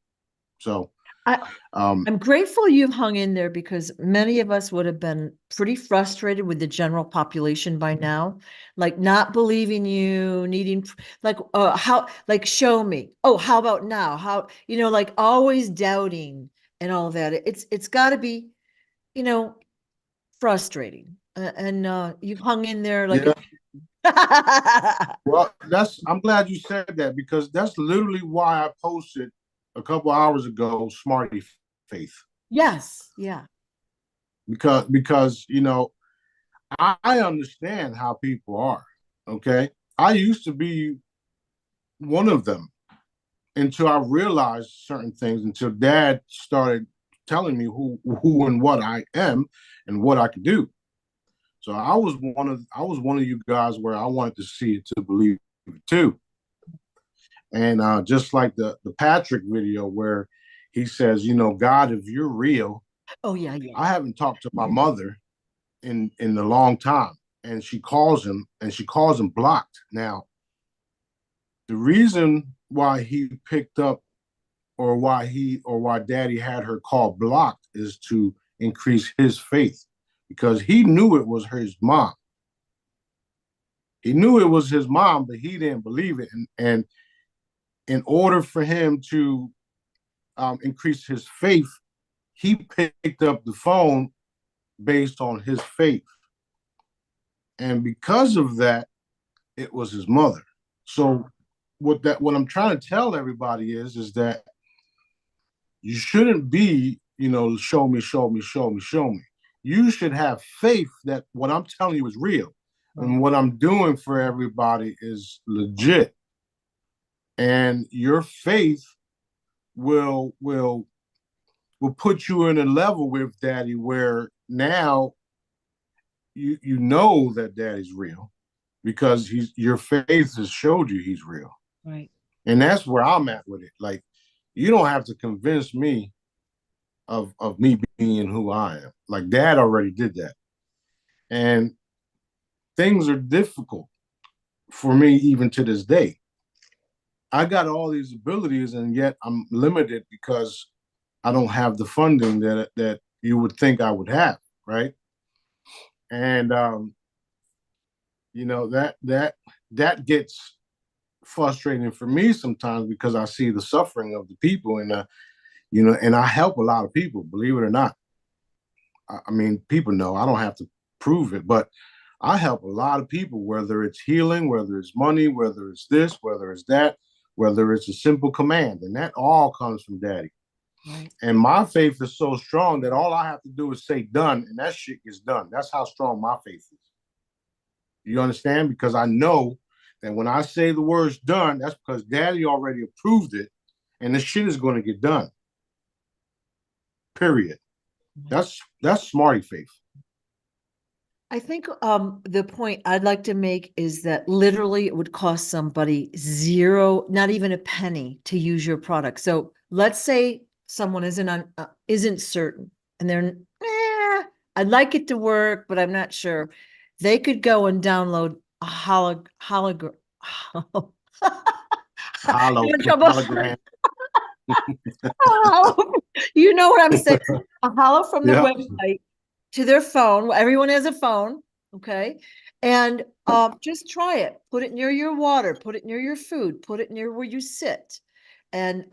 So I, I'm grateful you've hung in there because many of us would have been pretty frustrated with the general population by now, like not believing you, needing like how like show me. Oh, how about now? How like always doubting and all that. It's got to be you know frustrating, and you hung in there like yeah, a well, I'm glad you said that because that's literally why I posted a couple hours ago, Smarty Faith. yes, yeah, Because I understand how people are. Okay. I used to be one of them until I realized certain things, until dad started telling me who and what I am and what I could do. So I was one of you guys where I wanted to see it to believe it too. And just like the Patrick video where he says, God, if you're real, oh yeah, yeah, I haven't talked to my mother in a long time, and she calls him blocked. Now, the reason why he picked up or why daddy had her call blocked is to increase his faith because he knew it was his mom. He knew it was his mom, but he didn't believe it. And in order for him to increase his faith, he picked up the phone based on his faith. And because of that, it was his mother. So what I'm trying to tell everybody is that you shouldn't be, show me, show me, show me, show me. You should have faith that what I'm telling you is real. And what I'm doing for everybody is legit. And your faith will put you in a level with daddy where now you know that daddy's real because your faith has showed you he's real. right. And that's where I'm at with it. Like, you don't have to convince me of me being who I am. Like dad already did that. And things are difficult for me even to this day. I got all these abilities and yet I'm limited because I don't have the funding that you would think I would have, right? And that gets frustrating for me sometimes because I see the suffering of the people and I help a lot of people, believe it or not. I mean, people know I don't have to prove it, but I help a lot of people, whether it's healing, whether it's money, whether it's this, whether it's that, whether it's a simple command, and that all comes from daddy. Right. And my faith is so strong that all I have to do is say done, and that shit is done. That's how strong my faith is. You understand? Because I know that when I say the word's done, that's because Daddy already approved it, and this shit is going to get done. Period. That's Smarty faith. I think the point I'd like to make is that literally it would cost somebody zero, not even a penny, to use your product. So let's say someone isn't certain, and they're, I'd like it to work, but I'm not sure. They could go and download a hologram. Hologram. You know what I'm saying? A hollow from the Yeah. website to their phone. Everyone has a phone, okay? And just try it. Put it near your water. Put it near your food. Put it near where you sit. And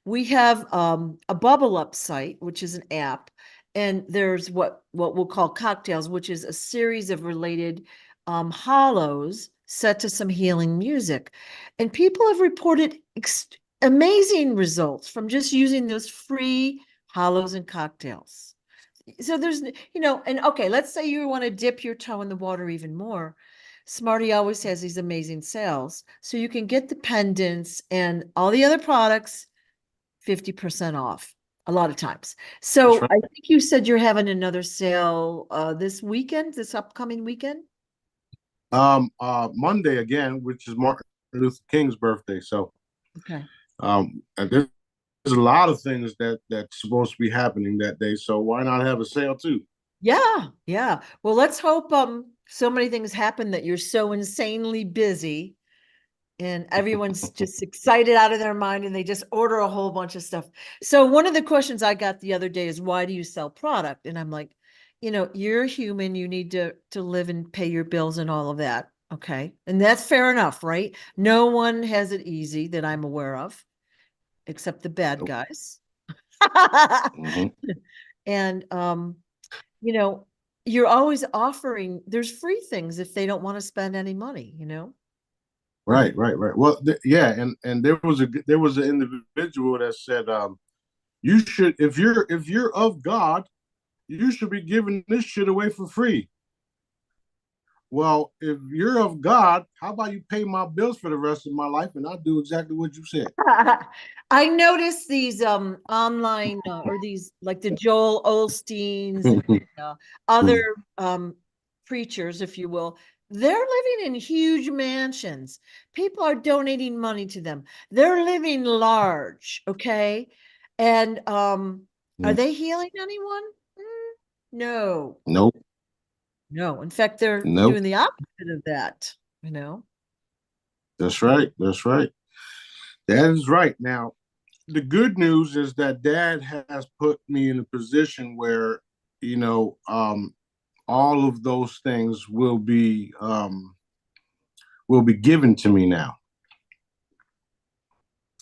we have a Bubble Up site, which is an app, and there's what we'll call cocktails, which is a series of related hollows set to some healing music. And people have reported amazing results from just using those free hollows and cocktails. So there's, and okay, let's say you want to dip your toe in the water even more. Smarty always has these amazing sales. So you can get the pendants and all the other products 50% off a lot of times. So Right. I think you said you're having another sale this upcoming weekend. Monday again, which is Martin Luther King's birthday. So Okay. and there's a lot of things that's supposed to be happening that day. So why not have a sale too? Yeah, yeah. Well, let's hope so many things happen that you're so insanely busy and everyone's just excited out of their mind and they just order a whole bunch of stuff. So one of the questions I got the other day is, why do you sell product? And I'm like, you're human, you need to live and pay your bills and all of that. Okay. And that's fair enough, right? No one has it easy that I'm aware of, except the bad Nope. guys. Mm-hmm. And you know, you're always offering, there's free things if they don't want to spend any money. Right, right, right. Well, yeah, and there was an individual that said, you should, if you're of God, you should be giving this shit away for free. Well, if you're of God, how about you pay my bills for the rest of my life, and I'll do exactly what you said. I noticed these online or these like the Joel Osteens and other preachers, if you will. They're living in huge mansions. People are donating money to them. They're living large, okay? And are they healing anyone? No. Nope, No. In fact, they're nope. doing the opposite of that. That's right. That's right. That is right. Now, the good news is that Dad has put me in a position where, you know, all of those things will be given to me now.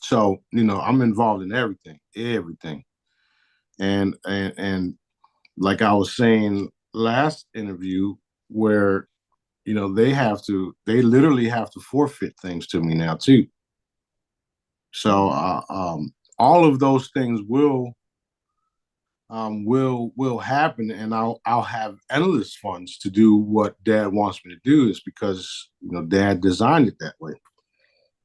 So, I'm involved in everything. And like I was saying last interview, where they literally have to forfeit things to me now too. So all of those things will happen, and I'll have endless funds to do what Dad wants me to do. Is because Dad designed it that way.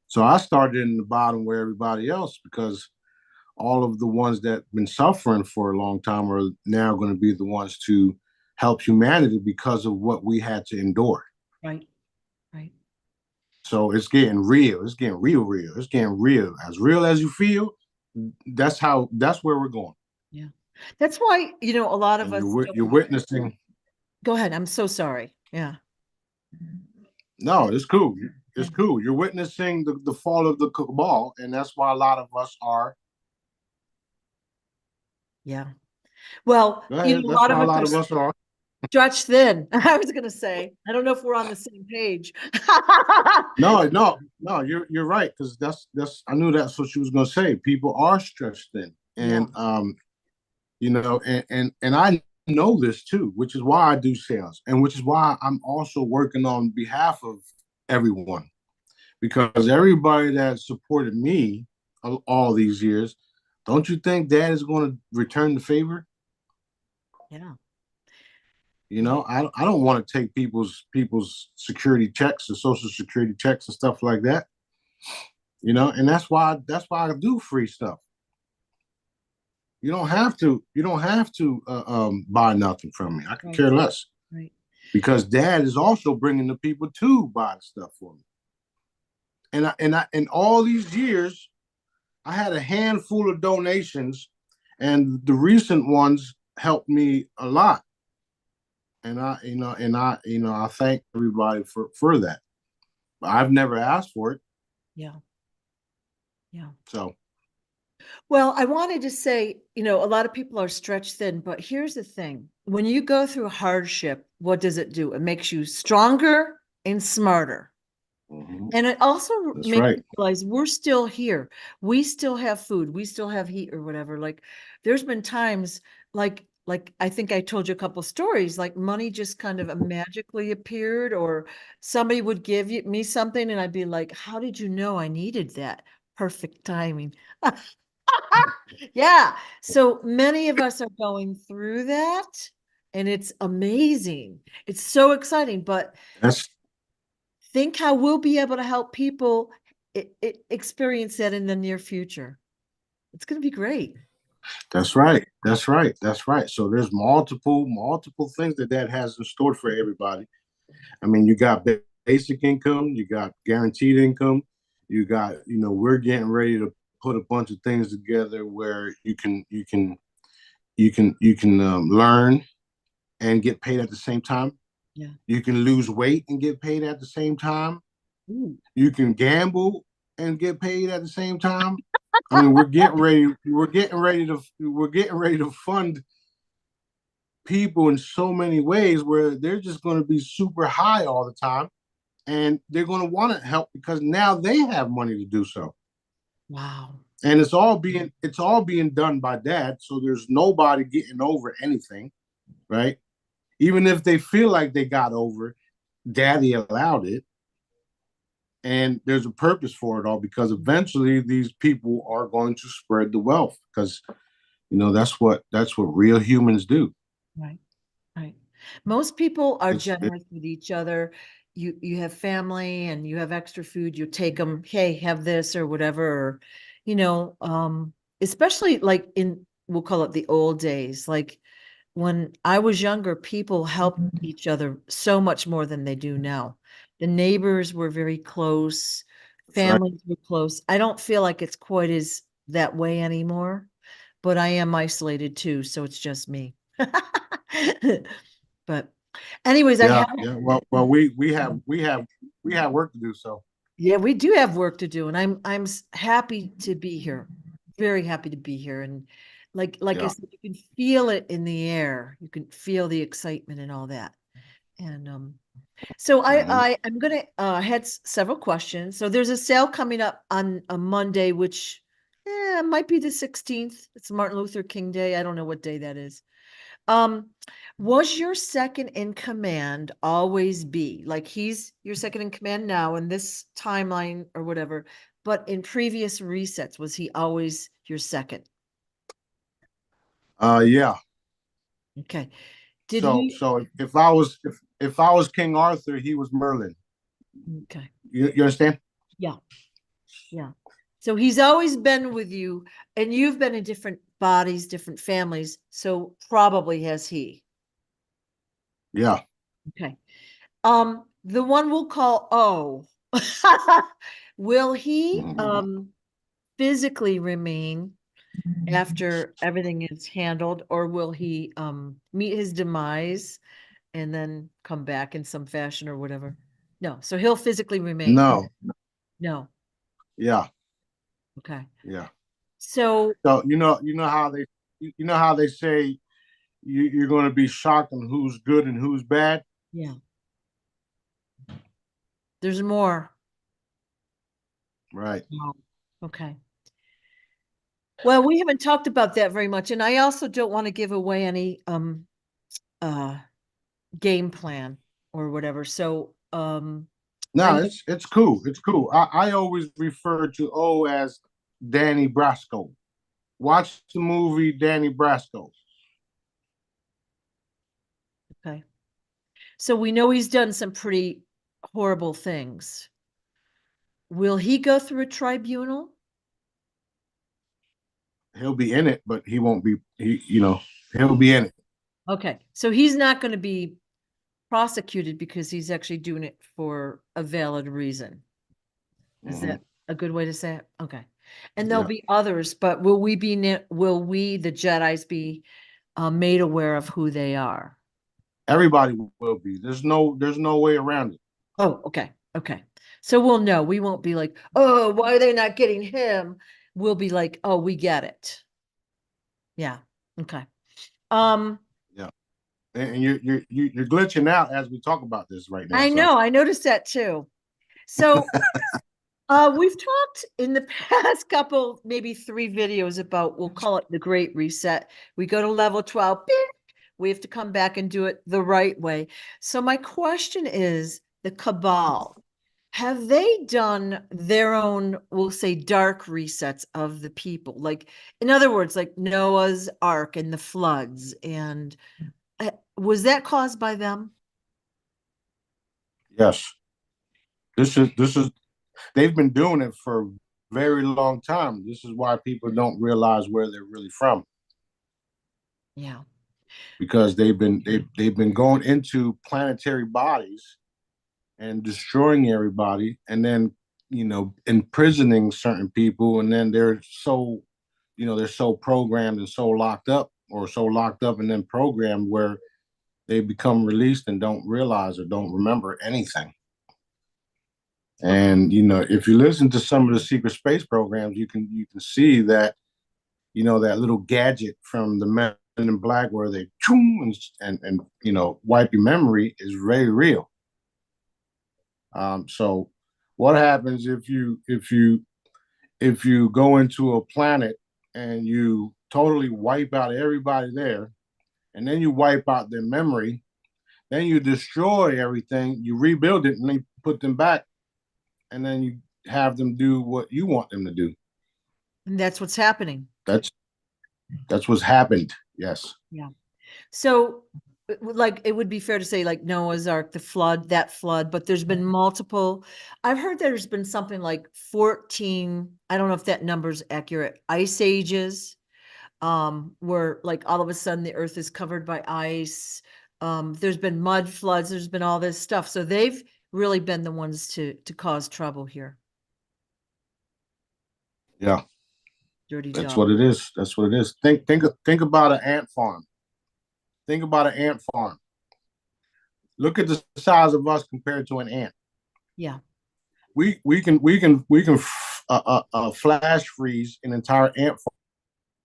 So I started in the bottom where everybody else, because all of the ones that have been suffering for a long time are now going to be the ones to help humanity because of what we had to endure. Right. Right. So it's getting real. It's getting real. It's getting real as you feel. That's where we're going. Yeah. That's why, a lot of And us you're witnessing. go ahead. I'm so sorry. Yeah. No, it's cool. Yeah. It's cool. You're witnessing the fall of the cabal, and that's why a lot of us are. Yeah. Well, Go ahead. a That's lot why of a us lot are of us are. stretched thin. I was going to say, I don't know if we're on the same page. No, no, no. You're right, because that's. I knew that's what she was going to say. People are stretched thin, Yeah. and and I know this too, which is why I do sales, and which is why I'm also working on behalf of everyone, because everybody that supported me all these years, don't you think Dad is going to return the favor? Yeah. You know, I don't want to take people's security checks or social security checks and stuff like that. You know, and that's why I do free stuff. You don't have to buy nothing from me. I could Right, care less right. because Dad is also bringing the people to buy the stuff for me. And in all these years, I had a handful of donations, and the recent ones helped me a lot. And I thank everybody for that. But I've never asked for it, Yeah, yeah. so Well, I wanted to say, a lot of people are stretched thin, but here's the thing. When you go through hardship, what does it do? It makes you stronger and smarter. mhm, And it also that's makes right. you realize we're still here. We still have food. We still have heat or whatever. Like there's been times like I think I told you a couple stories, like money just kind of magically appeared, or somebody would give me something and I'd be like, how did you know I needed that? Perfect timing. Yeah. So many of us are going through that and it's amazing. It's so exciting, but That's think how we'll be able to help people experience that in the near future. It's going to be great. that's right. That's right. That's right. So there's multiple things that has in store for everybody. I mean, you got basic income, you got guaranteed income, you got, we're getting ready to put a bunch of things together where you can learn and get paid at the same time. Yeah. You can lose weight and get paid at the same time. Ooh. You can gamble and get paid at the same time. I mean, we're getting ready to fund people in so many ways where they're just going to be super high all the time, and they're going to want to help because now they have money to do so. Wow. And it's all being done by Dad, so there's nobody getting over anything, right? Even if they feel like they got over, Daddy allowed it, and there's a purpose for it all because eventually these people are going to spread the wealth because that's what real humans do. Right. Right. Most people are It generous with each other. You have family and you have extra food, you take them, hey, have this or whatever, or, especially like we'll call it the old days. Like when I was younger, people helped each other so much more than they do now. The neighbors were very close, that's right. families were close. I don't feel like it's quite as that way anymore, but I am isolated too, so it's just me. But anyways, I Yeah, have, yeah. Well, we have work to do. So yeah, we do have work to do, and I'm happy to be here. Very happy to be here. And like I yeah. said, you can feel it in the air. You can feel the excitement and all that. And so Mhm. I'm gonna had several questions. So there's a sale coming up on a Monday, which might be the 16th. It's Martin Luther King Day. I don't know what day that is. Um, was your second in command always B? Like he's your second in command now in this timeline or whatever, but in previous resets, was he always your second? Yeah. Okay. Did So he? so if I was King Arthur, he was Merlin. Okay. You understand? Yeah. Yeah. So he's always been with you, and you've been in different bodies, different families. So probably has he. Yeah. Okay. The one we'll call O. Will he Mhm. physically remain after everything is handled, or will he meet his demise and then come back in some fashion or whatever? No, so he'll physically remain. No. No. Yeah. Okay. Yeah. So So you know how they say you're going to be shocked on who's good and who's bad. yeah, there's more. Right. Wow. Okay. Well, we haven't talked about that very much, and I also don't want to give away any uh game plan or whatever. So I No, know, it's cool. It's cool. I always refer to O as Danny Brasco. Watch the movie Danny Brasco. okay. So we know he's done some pretty horrible things. Will he go through a tribunal? He'll be in it, but he won't be. He'll be in it. Okay, so he's not going to be prosecuted because he's actually doing it for a valid reason. Is Mhm. that a good way to say it? Okay. And there'll Yeah. be others, but will we, the Jedis, be made aware of who they are? Everybody will be. There's no way around it. Oh, okay. Okay. So we'll know. We won't be like, oh, why are they not getting him? We'll be like, oh, we get it. Yeah. Okay. Um, Yeah. And you're glitching out as we talk about this right now. I So know, I noticed that too. So we've talked in the past couple, maybe 3 videos about, we'll call it the Great Reset. We go to level 12, beep, we have to come back and do it the right way. So my question is, the Cabal, have they done their own, we'll say, dark resets of the people? Like, in other words, like Noah's Ark and the floods, and was that caused by them? yes, this is they've been doing it for a very long time. This is why people don't realize where they're really from, Yeah. because they've been going into planetary bodies and destroying everybody, and then imprisoning certain people, and then they're so programmed and so locked up, or so locked up and then programmed, where they become released and don't realize or don't remember anything. And if you listen to some of the secret space programs, you can see that that little gadget from the Men in Black, where they and wipe your memory, is very real. So what happens if you go into a planet and you totally wipe out everybody there, and then you wipe out their memory, then you destroy everything, you rebuild it, and then put them back, and then you have them do what you want them to do. And that's what's happening. That's what's happened. Yes. Yeah. So, like, it would be fair to say, like Noah's Ark, the flood, that flood, but there's been multiple. I've heard there's been something like 14, I don't know if that number's accurate, ice ages, where like all of a sudden the earth is covered by ice. There's been mud floods, there's been all this stuff. So they've really been the ones to cause trouble here. Yeah. Dirty That's dog. what it is. That's what it is. Think about an ant farm. Think about an ant farm. Look at the size of us compared to an ant. Yeah. We can flash freeze an entire ant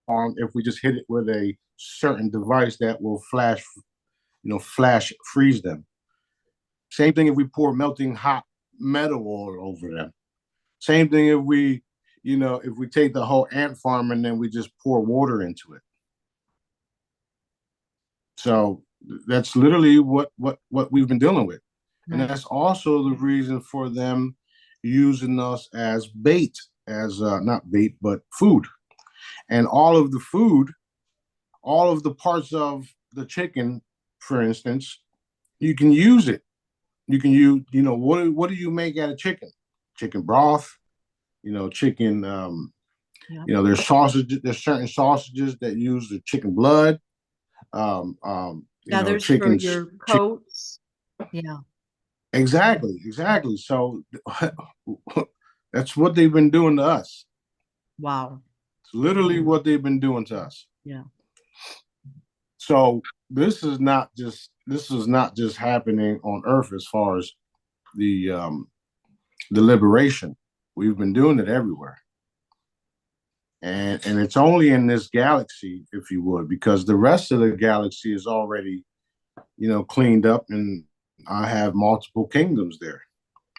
farm if we just hit it with a certain device that will flash freeze them. Same thing if we pour melting hot metal oil over them. Same thing if we take the whole ant farm and then we just pour water into it. So that's literally what we've been dealing with. And Right. that's also the reason for them using us as bait, as not bait, but food. And all of the food, all of the parts of the chicken, for instance, you can use it. You can use, what do you make out of chicken? Chicken broth, chicken, Yeah. there's sausages, there's certain sausages that use the chicken blood, Feathers for chicken. your coats. Yeah. Exactly. So that's what they've been doing to us. Wow. It's literally what they've been doing to us. Yeah. So this is not just happening on Earth as far as the liberation. We've been doing it everywhere. And it's only in this galaxy, if you would, because the rest of the galaxy is already, cleaned up, and I have multiple kingdoms there.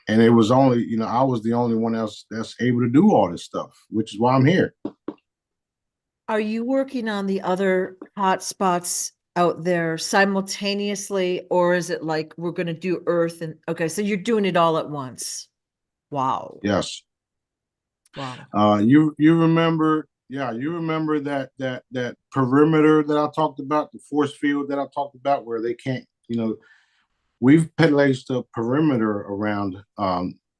And it was only, I was the only one else that's able to do all this stuff, which is why I'm here. Are you working on the other hot spots out there simultaneously, or is it like we're going to do Earth and okay, so you're doing it all at once? Wow. Yes. Wow. You remember, yeah, you remember that perimeter that I talked about, the force field that I talked about, where they can't, we've placed a perimeter around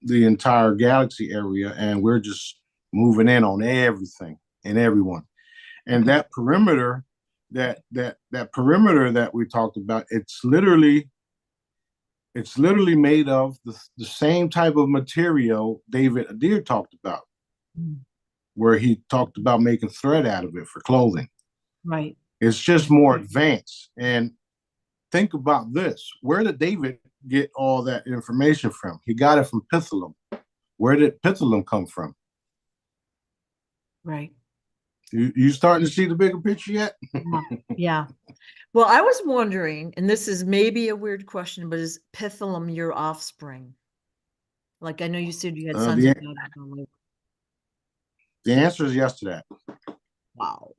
the entire galaxy area, and we're just moving in on everything and everyone. And Okay. that perimeter, that perimeter that we talked about, it's literally made of the same type of material David Adair talked about, Mm. where he talked about making thread out of it for clothing. Right. It's just more advanced. And think about this. Where did David get all that information from? He got it from Pithalum. Where did Pithalum come from? Right. You starting to see the bigger picture yet? Yeah. Yeah. Well, I was wondering, and this is maybe a weird question, but is Pithalum your offspring? Like I know you said you had Uh, sons the and daughters. the answer is yes to that. Wow.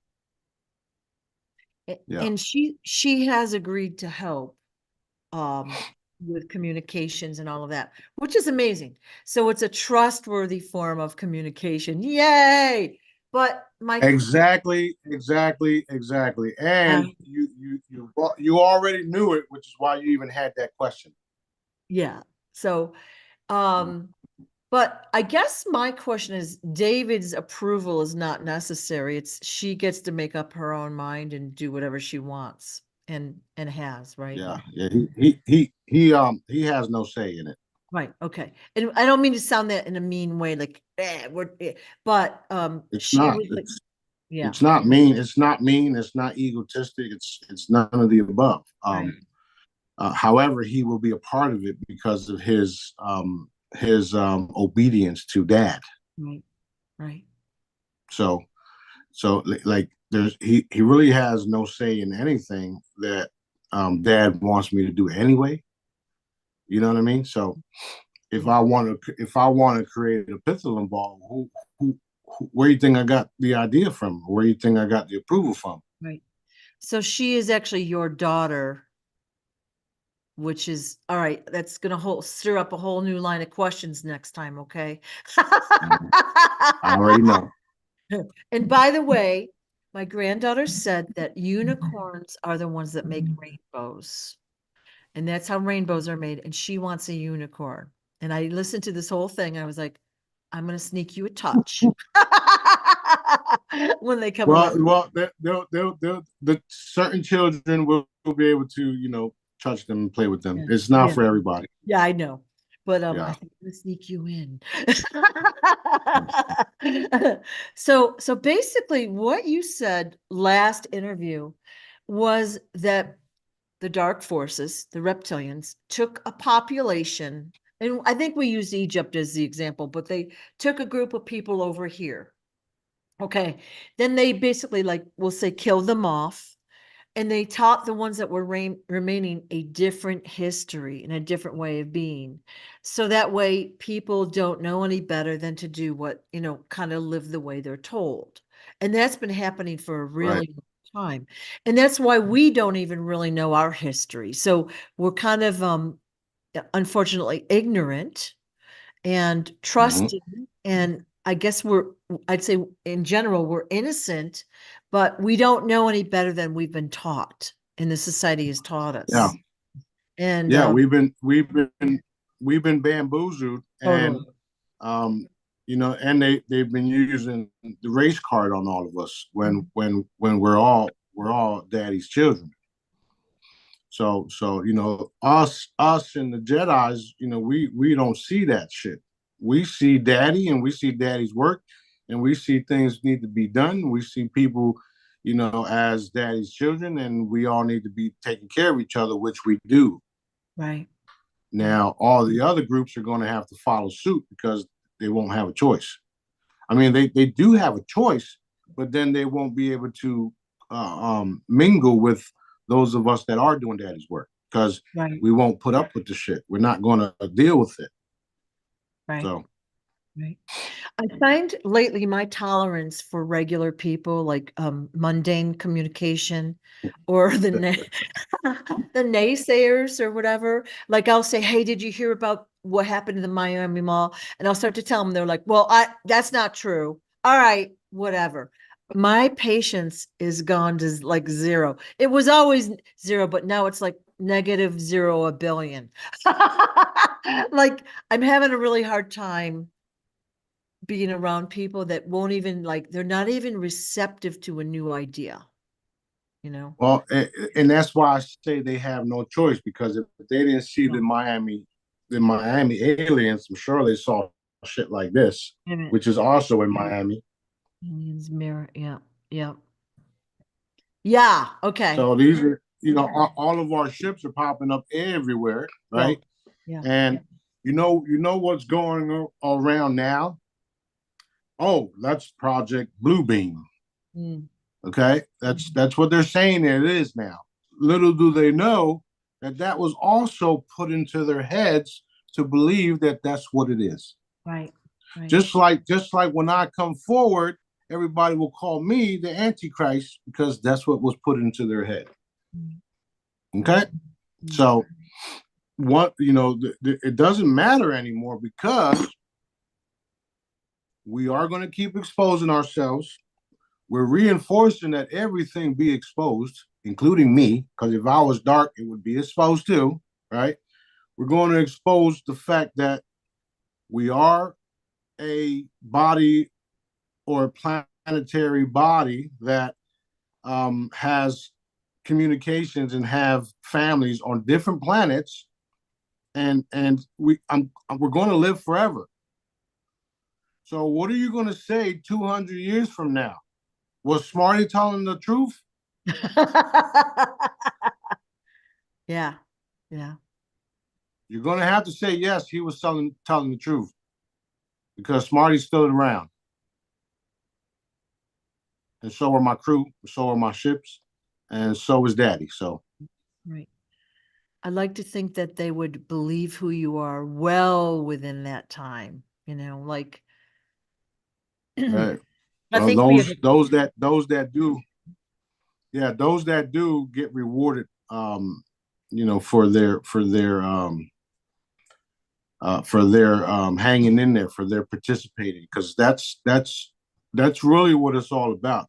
Yeah. And she has agreed to help with communications and all of that, which is amazing. So it's a trustworthy form of communication. Yay! But my Exactly. And um, you already knew it, which is why you even had that question. yeah. So but I guess my question is David's approval is not necessary. It's she gets to make up her own mind and do whatever she wants and has, right? Yeah. He has no say in it. Right. Okay. And I don't mean to sound that in a mean way, like, but It's she not. was like, yeah, It's not mean. It's not mean. It's not egotistic. It's none of the above. right, However, he will be a part of it because of his obedience to dad. right, right, So like there's he really has no say in anything that dad wants me to do anyway. You know what I mean? So yeah, if I want to create a pithalum ball, where do you think I got the idea from? Where do you think I got the approval from? right. So she is actually your daughter, which is all right. That's gonna stir up a whole new line of questions next time, okay? I already know. And by the way, my granddaughter said that unicorns are the ones that make rainbows. And that's how rainbows are made. And she wants a unicorn. And I listened to this whole thing. I was like, I'm going to sneak you a touch when they come Well, around. well, the certain children will be able to, touch them and play with them. Yeah. It's not Yeah. for everybody. Yeah, I know. But I Yeah. think I'm gonna sneak you in. So basically what you said last interview was that the dark forces, the reptilians, took a population, and I think we used Egypt as the example, but they took a group of people over here. Okay. Then they basically, like, we'll say, killed them off. And they taught the ones that were remaining a different history and a different way of being. So that way people don't know any better than to do what, kind of live the way they're told. And that's been happening for a Right. really long time. And that's why we don't even really know our history. So we're kind of unfortunately ignorant and Mm-hmm. trusting. And I guess I'd say in general, we're innocent, but we don't know any better than we've been taught and the society has taught Yeah. us. And Yeah. We've been bamboozled, and totally. um, and they've been using the race card on all of us when we're all daddy's children. So us and the Jedi's, we don't see that shit. We see daddy and we see daddy's work, and we see things need to be done. We see people, as daddy's children, and we all need to be taking care of each other, which we do. Right. Right. Now, all the other groups are going to have to follow suit because they won't have a choice. I mean, they do have a choice, but then they won't be able to mingle with those of us that are doing daddy's work because Right. we won't put up with the shit. We're not going to deal with it. Right. So, Right. I find lately my tolerance for regular people, like mundane communication or the naysayers or whatever. Like I'll say, "Hey, did you hear about what happened in the Miami Mall?" And I'll start to tell them. They're like, "Well, that's not true." All right, whatever. My patience is gone to like zero. It was always zero, but now it's like, negative zero a billion. Like, I'm having a really hard time being around people that won't even like, they're not even receptive to a new idea, you know? Well, and that's why I say they have no choice, because if they didn't see Yeah. the Miami aliens, I'm sure they saw shit like this, Minute. which is also in Miami. Aliens mirror. Yeah. Yeah. Yeah. Okay. So these are, all of our ships are popping up everywhere, Yeah. right? Yeah. And you know what's going around now? Oh, that's Project Bluebeam. Mm, Okay, that's what they're saying it is now. Little do they know that that was also put into their heads to believe that that's what it is. right. Right. Just like when I come forward, everybody will call me the Antichrist because that's what was put into their head. Mm, Okay, mm, so what it doesn't matter anymore, because we are going to keep exposing ourselves. We're reinforcing that everything be exposed, including me, because if I was dark, it would be exposed too, right? We're going to expose the fact that we are a body, or a planetary body, that has communications and have families on different planets, and we're going to live forever. So what are you going to say 200 years from now? Was Smarty telling the truth? Yeah. Yeah. You're going to have to say yes, he was telling the truth, because Smarty's still around, and so are my crew, so are my ships, and so is Daddy. So Right. I like to think that they would believe who you are well within that time, like I well, think we have those that do, yeah, those that do get rewarded, for their hanging in there, for their participating, because that's really what it's all about.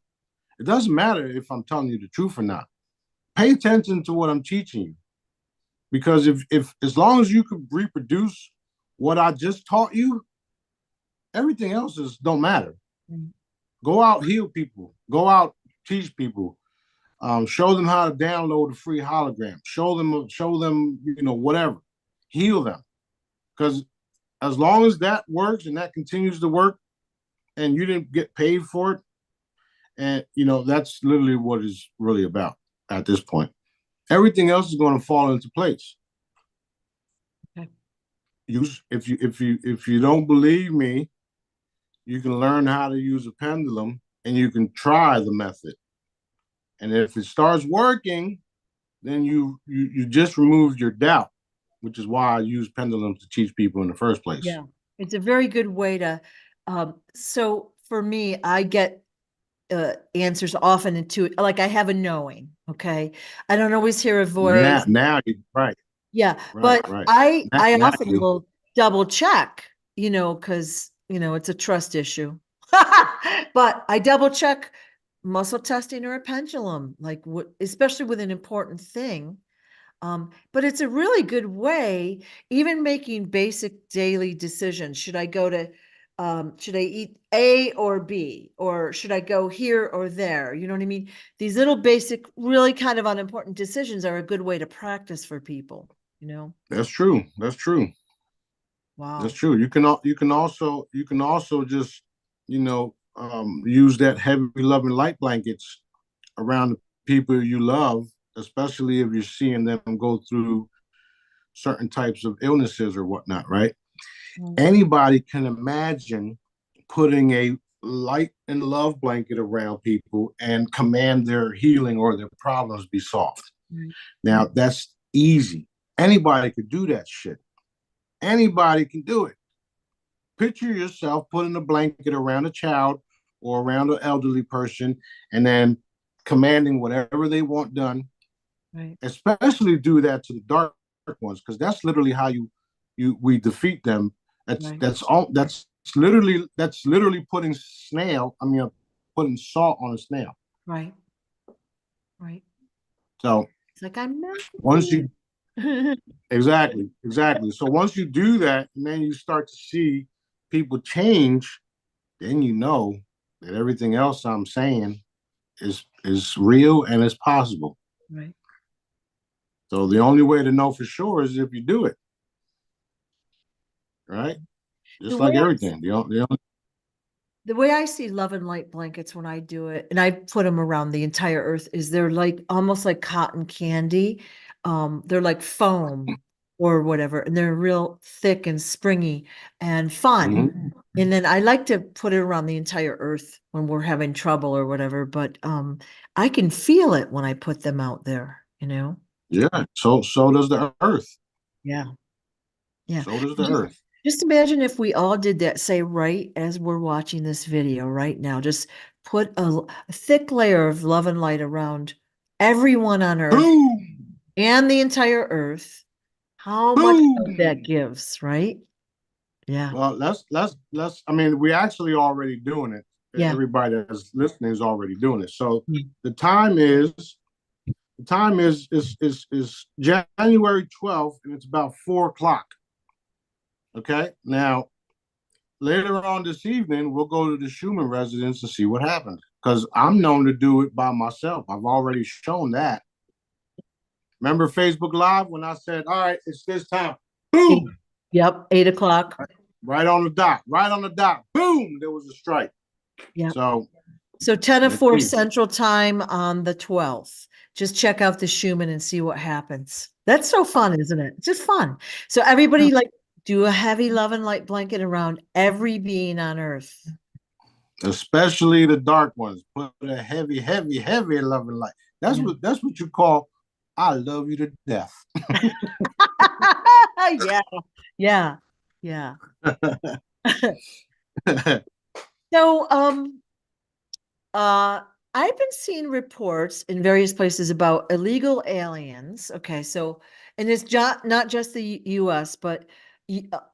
It doesn't matter if I'm telling you the truth or not. Pay attention to what I'm teaching you, because if as long as you can reproduce what I just taught you, everything else is don't matter. Mm, Go out, heal people. Go out, teach people. Show them how to download a free hologram. Show them, whatever. Heal them, because as long as that works and that continues to work, and you didn't get paid for it, and that's literally what it's really about at this point. Everything else is going to fall into place. okay. If you don't believe me, you can learn how to use a pendulum, and you can try the method. And if it starts working, then you just removed your doubt, which is why I use pendulums to teach people in the first place. Yeah. It's a very good way to, so for me, I get answers often like I have a knowing, okay? I don't always hear a Now, voice. now you right, Yeah, right, but right. I Now, I now often you will double check, because it's a trust issue. But I double check muscle testing or a pendulum, like what, especially with an important thing. But it's a really good way, even making basic daily decisions. Should I eat A or B, or should I go here or there? You know what I mean? These little basic, really kind of unimportant decisions are a good way to practice for people. That's true. That's true. That's Wow. true. You can also just use that heavy loving light blankets around the people you love, especially if you're seeing them go through certain types of illnesses or whatnot, right? Mm, Anybody can imagine putting a light and love blanket around people and command their healing or their problems be solved. right, Now, that's easy. Anybody could do that shit. Anybody can do it. Picture yourself putting a blanket around a child or around an elderly person, and then commanding whatever they want done. right, Especially do that to the dark ones, because that's literally how we defeat them. That's right, that's all. That's literally putting salt on a snail. right, right. So It's like I'm not. Once you exactly. So once you do that, and then you start to see people change, then you know that everything else I'm saying is real and is possible. Right. So the only way to know for sure is if you do it, right? The Just way like I everything. the way I see love and light blankets when I do it, and I put them around the entire earth, is they're like almost like cotton candy. They're like foam or whatever, and they're real thick and springy and fun. Mhm. And then I like to put it around the entire earth when we're having trouble or whatever, but I can feel it when I put them out there, you know? Yeah. So does the earth. Yeah. Yeah. So does the Just, earth. just imagine if we all did that, say, right as we're watching this video right now, just put a thick layer of love and light around everyone on earth Boom! and the entire earth. How much hope that Boom! gives, right? Yeah. Well, let's. I mean, we're actually already doing it. Yeah. Everybody that's listening is already doing it. So Yeah. the time is is January 12th, and it's about 4 o'clock. Okay. Now later on this evening, we'll go to the Schumann residence to see what happens. Because I'm known to do it by myself. I've already shown that. Remember Facebook Live when I said, "All right, it's this time." Eight- Boom! Yep. 8 o'clock. Right on the dot. Right on the dot. Boom! There was a strike. Yeah. So So 10 to let's 4 see. Central Time on the 12th. Just check out the Schumann and see what happens. That's so fun, isn't it? It's just fun. So everybody like do a heavy love and light blanket around every being on earth. Especially the dark ones. Put a heavy love and light. Yeah. That's what you call I love you to death. Yeah. Yeah. Yeah. So I've been seeing reports in various places about illegal aliens. Okay, so and it's not just the U.S., but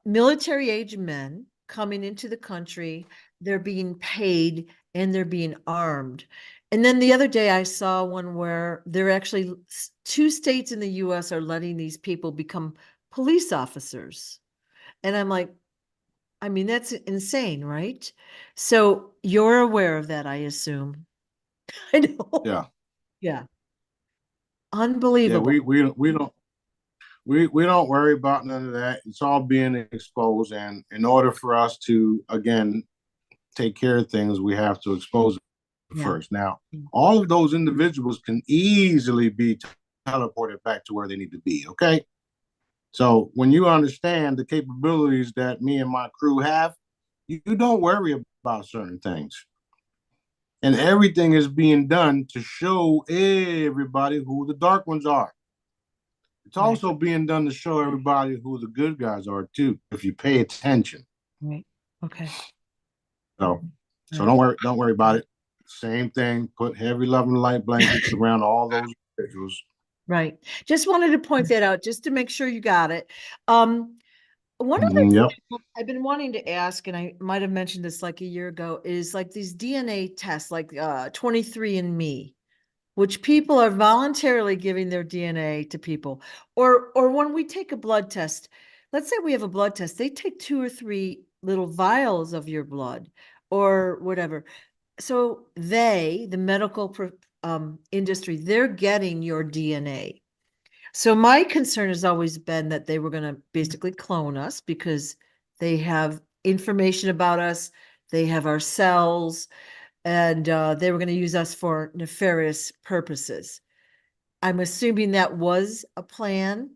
military age men coming into the country. They're being paid and they're being armed. And then the other day I saw one where they're actually two states in the U.S. are letting these people become police officers. And I'm like, I mean, that's insane, right? So you're aware of that, I assume. I know. Yeah. Yeah. Yeah, Unbelievable. we don't worry about none of that. It's all being exposed, and in order for us to again take care of things, we have to expose it Yeah. first. Now, all of those individuals can easily be teleported back to where they need to be. Okay, so when you understand the capabilities that me and my crew have, you don't worry about certain things. And everything is being done to show everybody who the dark ones are. It's Right. also being done to show everybody who the good guys are too, if you pay attention. Right. Okay. So, so Right. don't worry about it. Same thing. Put heavy, loving light blankets around all those individuals. Right. Just wanted to point that out just to make sure you got it. One other Yep. thing I've been wanting to ask, and I might have mentioned this like a year ago, is like these DNA tests, like 23andMe, which people are voluntarily giving their DNA to people. Or when we take a blood test, let's say we have a blood test, they take 2 or 3 little vials of your blood or whatever. So the medical industry, they're getting your DNA. So my concern has always been that they were going to basically clone us because they have information about us, they have our cells, and they were going to use us for nefarious purposes. I'm assuming that was a plan.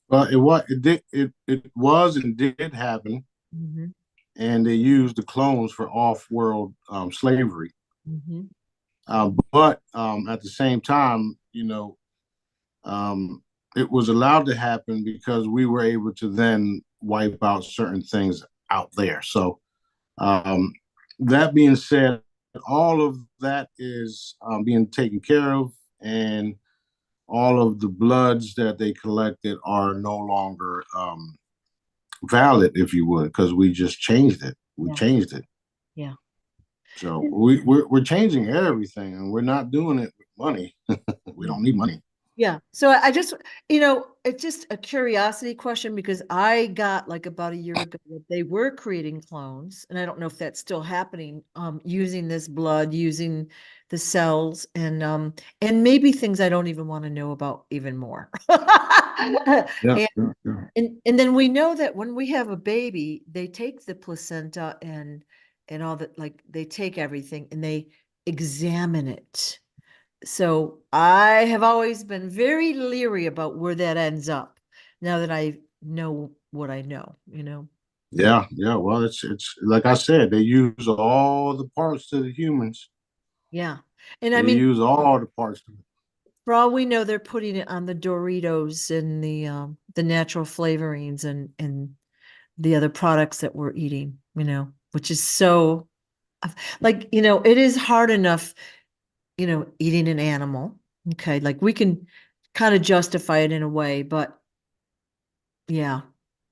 Well, it was and did happen, Mm-hmm. and they used the clones for off-world slavery. Mm-hmm. But at the same time, um, it was allowed to happen because we were able to then wipe out certain things out there. So um, that being said, all of that is being taken care of, and all of the bloods that they collected are no longer valid, if you would, because we just changed it. We Yeah. changed it. Yeah. So we're changing everything, and we're not doing it money. We don't need money. Yeah. So I just, it's just a curiosity question because I got like about a year ago that they were creating clones, and I don't know if that's still happening, using this blood, using the cells, and maybe things I don't even want to know about even more. Yeah, And, yeah, yeah. and then we know that when we have a baby, they take the placenta and all that, like they take everything and they examine it. So I have always been very leery about where that ends up now that I know what I know. Yeah, yeah. Well, it's like I said, they use all the parts to the humans. Yeah. And I They mean, use all the parts. for all we know, they're putting it on the Doritos and the natural flavorings and the other products that we're eating, which is so like, it is hard enough, eating an animal. Okay. Like we can kind of justify it in a way, but yeah,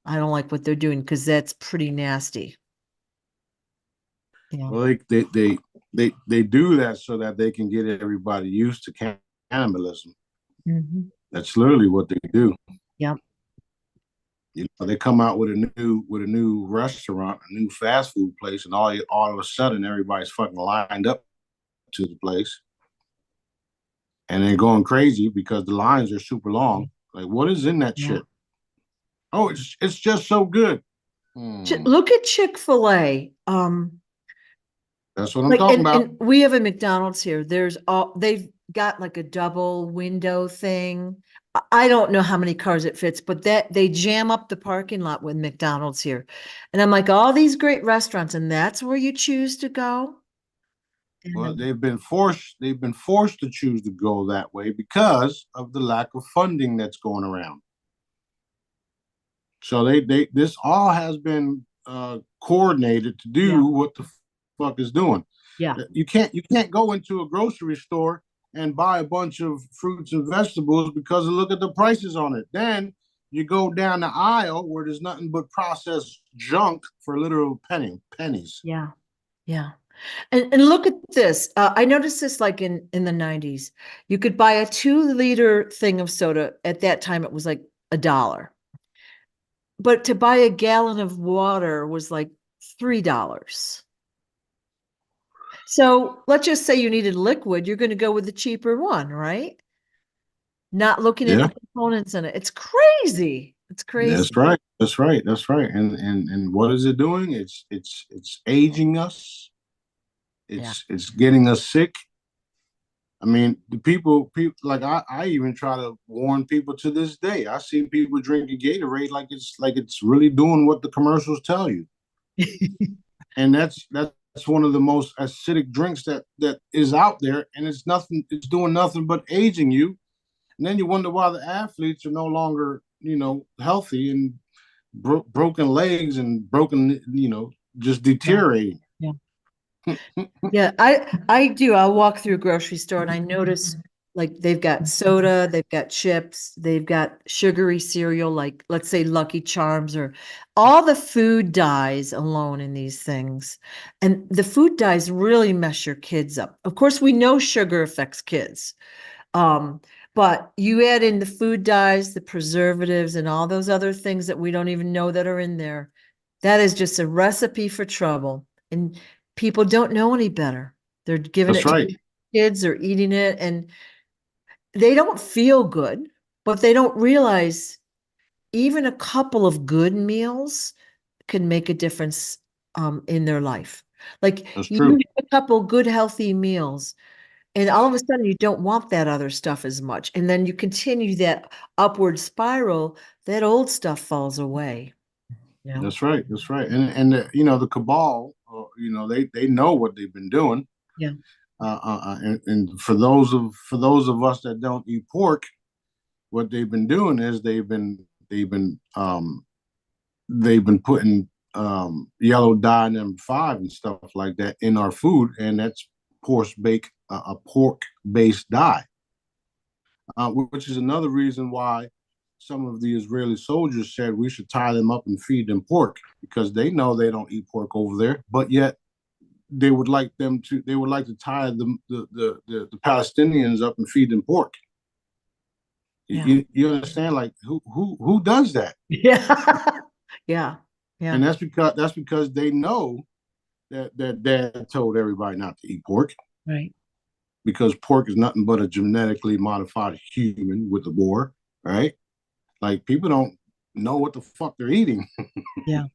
I don't like what they're doing because that's pretty nasty. Yeah. Well, they do that so that they can get everybody used to cannibalism. Mhm. That's literally what they do. Yep. They come out with a new restaurant, a new fast food place, and all of a sudden everybody's fucking lined up to the place, and they're going crazy because the lines are super long. Like, what is in that Yeah. shit? Oh, it's just so good. Hmm. Look at Chick-fil-A. That's what I'm Like, talking about. and we have a McDonald's here. They've got like a double window thing. I don't know how many cars it fits, but that they jam up the parking lot with McDonald's here. And I'm like, all these great restaurants, and that's where you choose to go. And, Well, they've been forced to choose to go that way because of the lack of funding that's going around. So this all has been coordinated to yeah, do what the fuck is doing. yeah, You can't go into a grocery store and buy a bunch of fruits and vegetables because look at the prices on it. Then you go down the aisle where there's nothing but processed junk for literal pennies. yeah, yeah. And look at this. I noticed this like in the 90s. You could buy a 2 liter thing of soda. At that time, it was like $1. But to buy a gallon of water was like $3. So let's just say you needed liquid, you're going to go with the cheaper one, right? Not looking at the Yeah, components in it. It's crazy. It's that's crazy. right. That's right. That's right. And what is it doing? It's aging us. Yeah. It's getting us sick. I mean, the people like I even try to warn people to this day. I see people drinking Gatorade like it's really doing what the commercials tell you, and that's one of the most acidic drinks that is out there, and it's nothing. It's doing nothing but aging you, and then you wonder why the athletes are no longer healthy and broken legs and broken just Yeah. deteriorating. Yeah. Yeah, I do. I'll walk through a grocery store and I notice like they've got soda, they've got chips, they've got sugary cereal, like let's say Lucky Charms, or all the food dyes alone in these things. And the food dyes really mess your kids up. Of course, we know sugar affects kids. Um, but you add in the food dyes, the preservatives, and all those other things that we don't even know that are in there. That is just a recipe for trouble. And people don't know any better. They're giving That's it to right. kids or eating it, and they don't feel good, but they don't realize even a couple of good meals can make a difference in their life. Like That's you true. have a couple good healthy meals, and all of a sudden you don't want that other stuff as much. And then you continue that upward spiral, that old stuff falls away. That's right. That's right. And the cabal, they know what they've been doing. Yeah. And for those of us that don't eat pork, what they've been doing is they've been putting yellow dye number 5 and stuff like that in our food, and that's a pork based dye, which is another reason why some of the Israeli soldiers said we should tie them up and feed them pork because they know they don't eat pork over there, but yet they would like to tie the Palestinians up and feed them pork. Yeah. You understand? Like who does that? Yeah. Yeah. Yeah. And that's because they know that dad told everybody not to eat pork, Right. because pork is nothing but a genetically modified human with a boar, right? Like people don't know what the fuck they're eating. Yeah.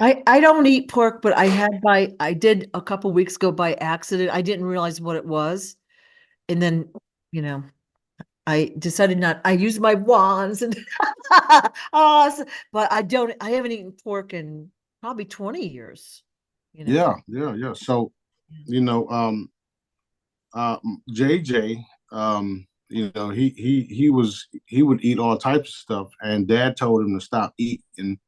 I don't eat pork, but I did a couple weeks ago by accident. I didn't realize what it was. And then, you know, I decided not, I use my wands and but I haven't eaten pork in probably 20 years, you know. Yeah. So, you know, JJ, he would eat all types of stuff, and Dad told him to stop eating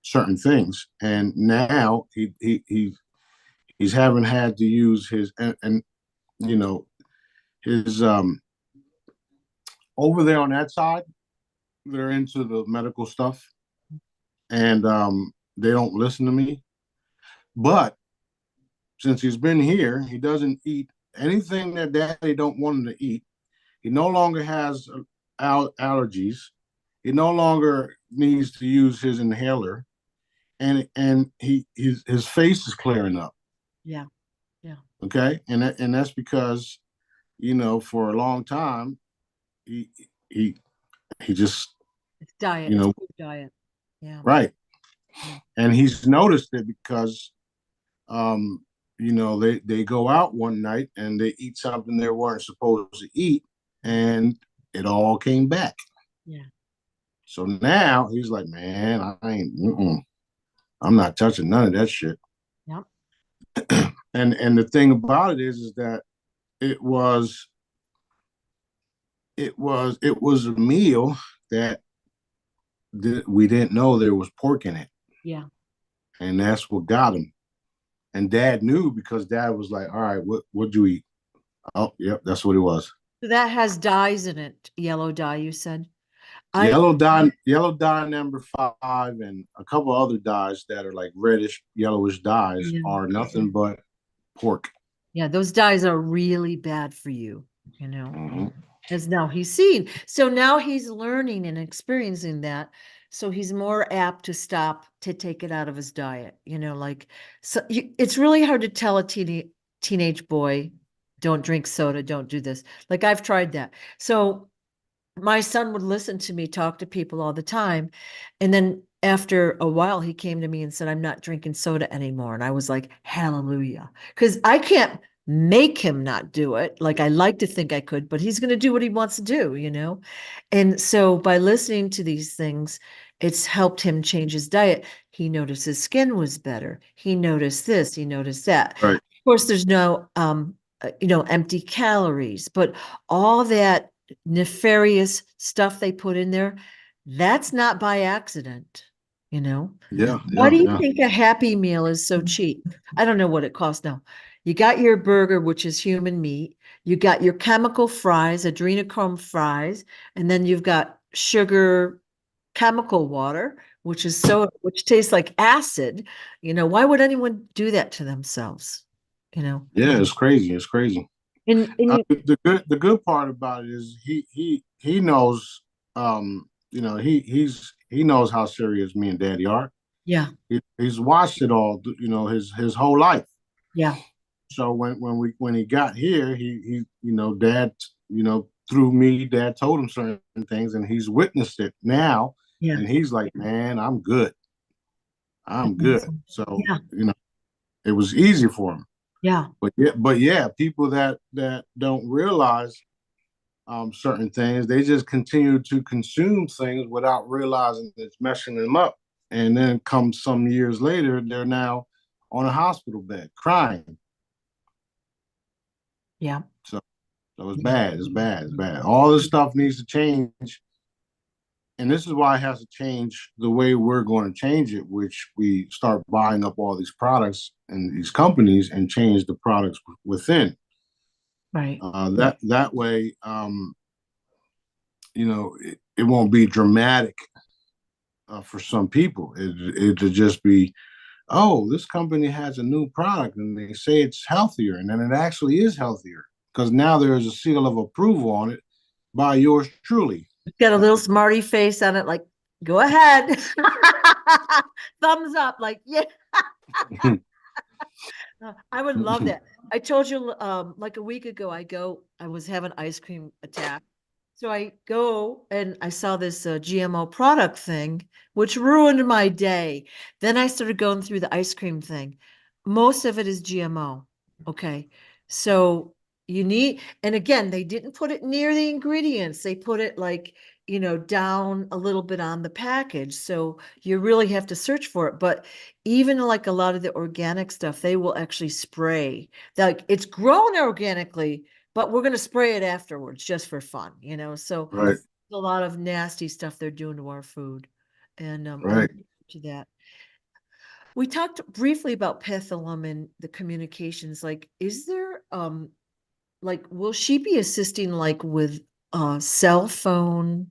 certain things, and now he's haven't had to use his and you know his over there on that side, they're into the medical stuff, and they don't listen to me. But since he's been here, he doesn't eat anything that Daddy don't want him to eat. He no longer has allergies. He no longer needs to use his inhaler, and his face is clearing up. Yeah. Yeah. Okay, and that's because for a long time he he he just It's diet, you it's know food diet. Yeah. right, Yeah. and he's noticed it because they go out one night and they eat something they weren't supposed to eat, and it all came back. Yeah. So now he's like, man, I'm not touching none of that shit. Yep. And the thing about it is that it was it was a meal that we didn't know there was pork in it, Yeah. and that's what got him. And Dad knew, because Dad was like, all right, what'd you eat? Oh, yep, that's what it was. So that has dyes in it. Yellow dye, you said. I Yellow dye number 5, and a couple other dyes that are like reddish, yellowish dyes Yeah. are nothing but pork. Yeah, those dyes are really bad for you, you know. Mm-hmm. As now he's seen. So now he's learning and experiencing that. So he's more apt to stop, to take it out of his diet, like, so it's really hard to tell a teenage boy, don't drink soda, don't do this. Like, I've tried that. So my son would listen to me talk to people all the time. And then after a while, he came to me and said, I'm not drinking soda anymore. And I was like, hallelujah. Because I can't make him not do it. Like, I like to think I could, but he's going to do what he wants to do. And so by listening to these things, it's helped him change his diet. He noticed his skin was better. He noticed this, he noticed that. Right. Of course, there's no, empty calories, but all that nefarious stuff they put in there, that's not by accident, you know? Yeah, Why yeah, do you yeah. think a Happy Meal is so cheap? I don't know what it costs now. You got your burger, which is human meat. You got your chemical fries, adrenochrome fries, and then you've got sugar chemical water, which tastes like acid. Why would anyone do that to themselves? You know? Yeah, it's crazy. It's crazy. And The good part about it is he knows, he knows how serious me and Daddy are. yeah, He's watched it all, his whole life. yeah, So when he got here, Dad, through me, Dad told him certain things, and he's witnessed it now, yeah. and he's like, man, I'm good. I'm good. So Yeah, it was easy for him. yeah, But yeah, people that don't realize certain things, they just continue to consume things without realizing it's messing them up. And then come some years later, they're now on a hospital bed crying. yeah, So it's bad. It's bad. It's bad. All this stuff needs to change. And this is why it has to change the way we're going to change it, which we start buying up all these products and these companies and change the products within. right. That way, it won't be dramatic for some people. It'll just be oh, this company has a new product and they say it's healthier, and then it actually is healthier because now there is a seal of approval on it by yours truly. Got a little Smarty face on it, like, go ahead. Thumbs up, like, yeah. I would love that. I told you, like a week ago, I was having ice cream attack. So I go and I saw this GMO product thing, which ruined my day. Then I started going through the ice cream thing. Most of it is GMO. Okay. So you need, and again, they didn't put it near the ingredients. They put it like, down a little bit on the package. So you really have to search for it. But even like a lot of the organic stuff, they will actually spray. Like it's grown organically, but we're going to spray it afterwards just for fun, So Right, a lot of nasty stuff they're doing to our food. And right. to that. We talked briefly about Pethalum and the communications. Like, is there like will she be assisting like with cell phone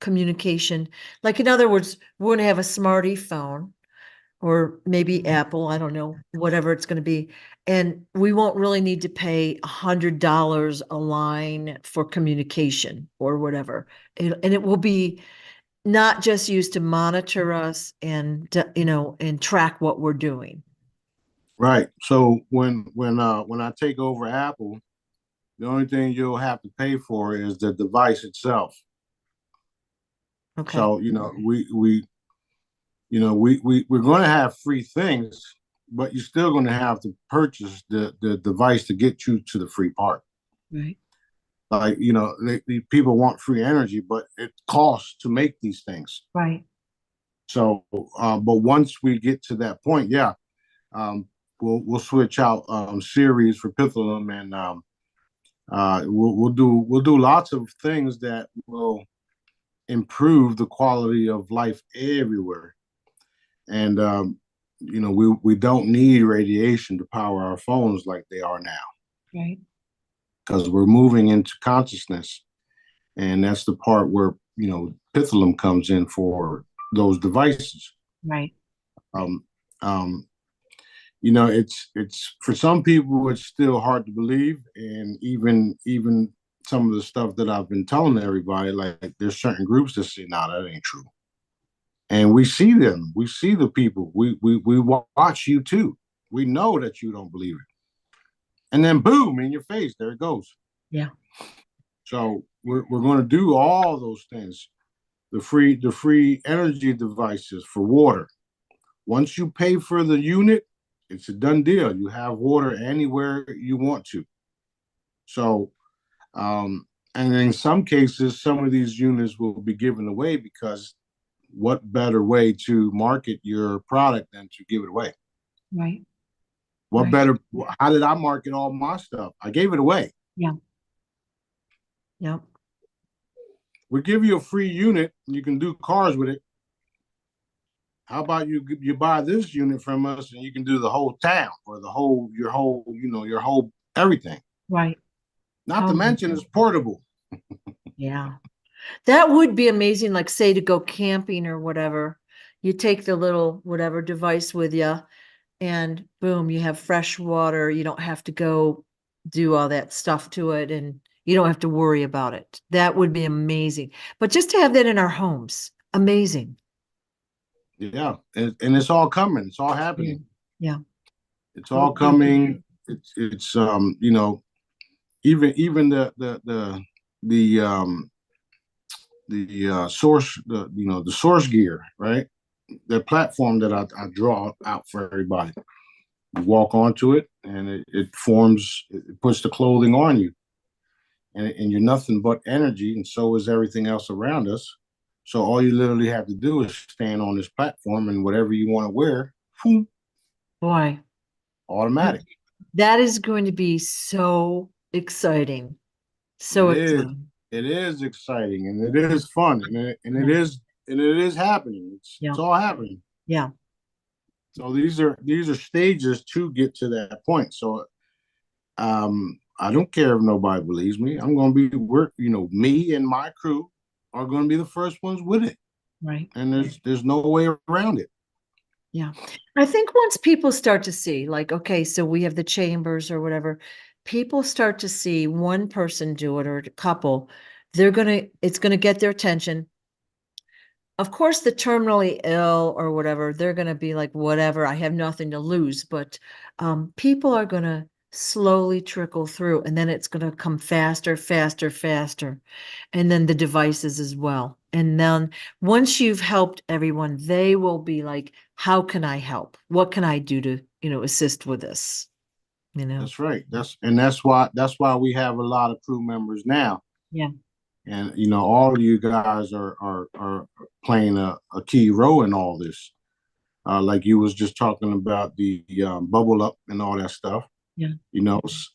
communication? Like in other words, we're going to have a Smarty phone or maybe Apple, I don't know, whatever it's going to be. And we won't really need to pay $100 a line for communication or whatever. And it will be not just used to monitor us and, and track what we're doing. Right. So when I take over Apple, the only thing you'll have to pay for is the device itself. Okay. So, we're going to have free things, but you're still going to have to purchase the device to get you to the free part. Right. Like, the people want free energy, but it costs to make these things. Right. So, but once we get to that point, yeah, we'll switch out series for Pithalum, and we'll do lots of things that will improve the quality of life everywhere. And we don't need radiation to power our phones like they are now. Right. Because we're moving into consciousness, and that's the part where Pithalum comes in for those devices. Right. Um, um, it's for some people it's still hard to believe, and even some of the stuff that I've been telling everybody, like there's certain groups that say, "No, that ain't true." And we see them. We see the people. We watch you too. We know that you don't believe it. And then boom, in your face, there it goes. Yeah. So we're going to do all those things. The free energy devices for water. Once you pay for the unit, it's a done deal. You have water anywhere you want to. So, and in some cases, some of these units will be given away because what better way to market your product than to give it away? Right. What Right. better? How did I market all my stuff? I gave it away. Yeah. Yep. We give you a free unit. You can do cars with it. How about you buy this unit from us and you can do the whole town or your whole everything. Right. Not to mention it's portable. Yeah. That would be amazing, like say to go camping or whatever. You take the little whatever device with you and boom, you have fresh water. You don't have to go do all that stuff to it and you don't have to worry about it. That would be amazing. But just to have that in our homes, amazing. Yeah, and it's all coming. It's all happening. Yeah. It's all coming. It's even the source the source gear, right? The platform that I draw out for everybody. You walk onto it and it forms, it puts the clothing on you, and you're nothing but energy, and so is everything else around us. So all you literally have to do is stand on this platform, and whatever you want to wear, boom, Boy, automatic. that is going to be so exciting. So It is. exciting. It is exciting, and it is fun, and it is happening. It's all happening. Yeah. So these are stages to get to that point. So I don't care if nobody believes me. I'm going to be me and my crew are going to be the first ones with it. Right. And there's no way around it. Yeah. I think once people start to see, like, okay, so we have the chambers or whatever, people start to see one person do it or a couple, it's gonna get their attention. Of course, the terminally ill or whatever, they're gonna be like, whatever, I have nothing to lose. But people are gonna slowly trickle through, and then it's gonna come faster, faster, faster. And then the devices as well. And then once you've helped everyone, they will be like, how can I help? What can I do to, assist with this? You know? That's right. That's why we have a lot of crew members now. Yeah. And all of you guys are playing a key role in all this. Like you was just talking about the bubble up and all that stuff. Yeah.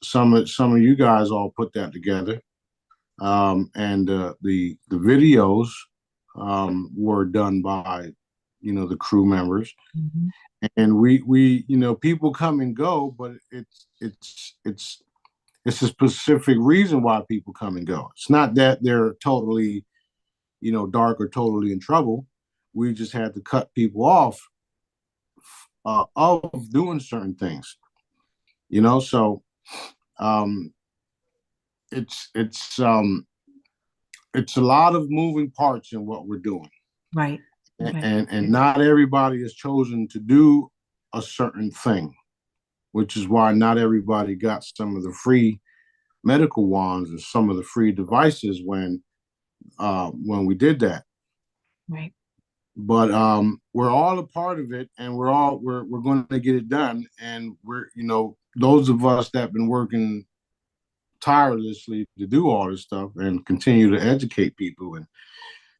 Some of you guys all put that together. And the videos were done by the crew members. Mm-hmm. And we people come and go, but it's a specific reason why people come and go. It's not that they're totally dark or totally in trouble. We just had to cut people off of doing certain things. So um, it's a lot of moving parts in what we're doing. Right. And, Right. and not everybody has chosen to do a certain thing, which is why not everybody got some of the free medical wands and some of the free devices when we did that. Right. But we're all a part of it, and we're going to get it done. And we're those of us that have been working tirelessly to do all this stuff and continue to educate people and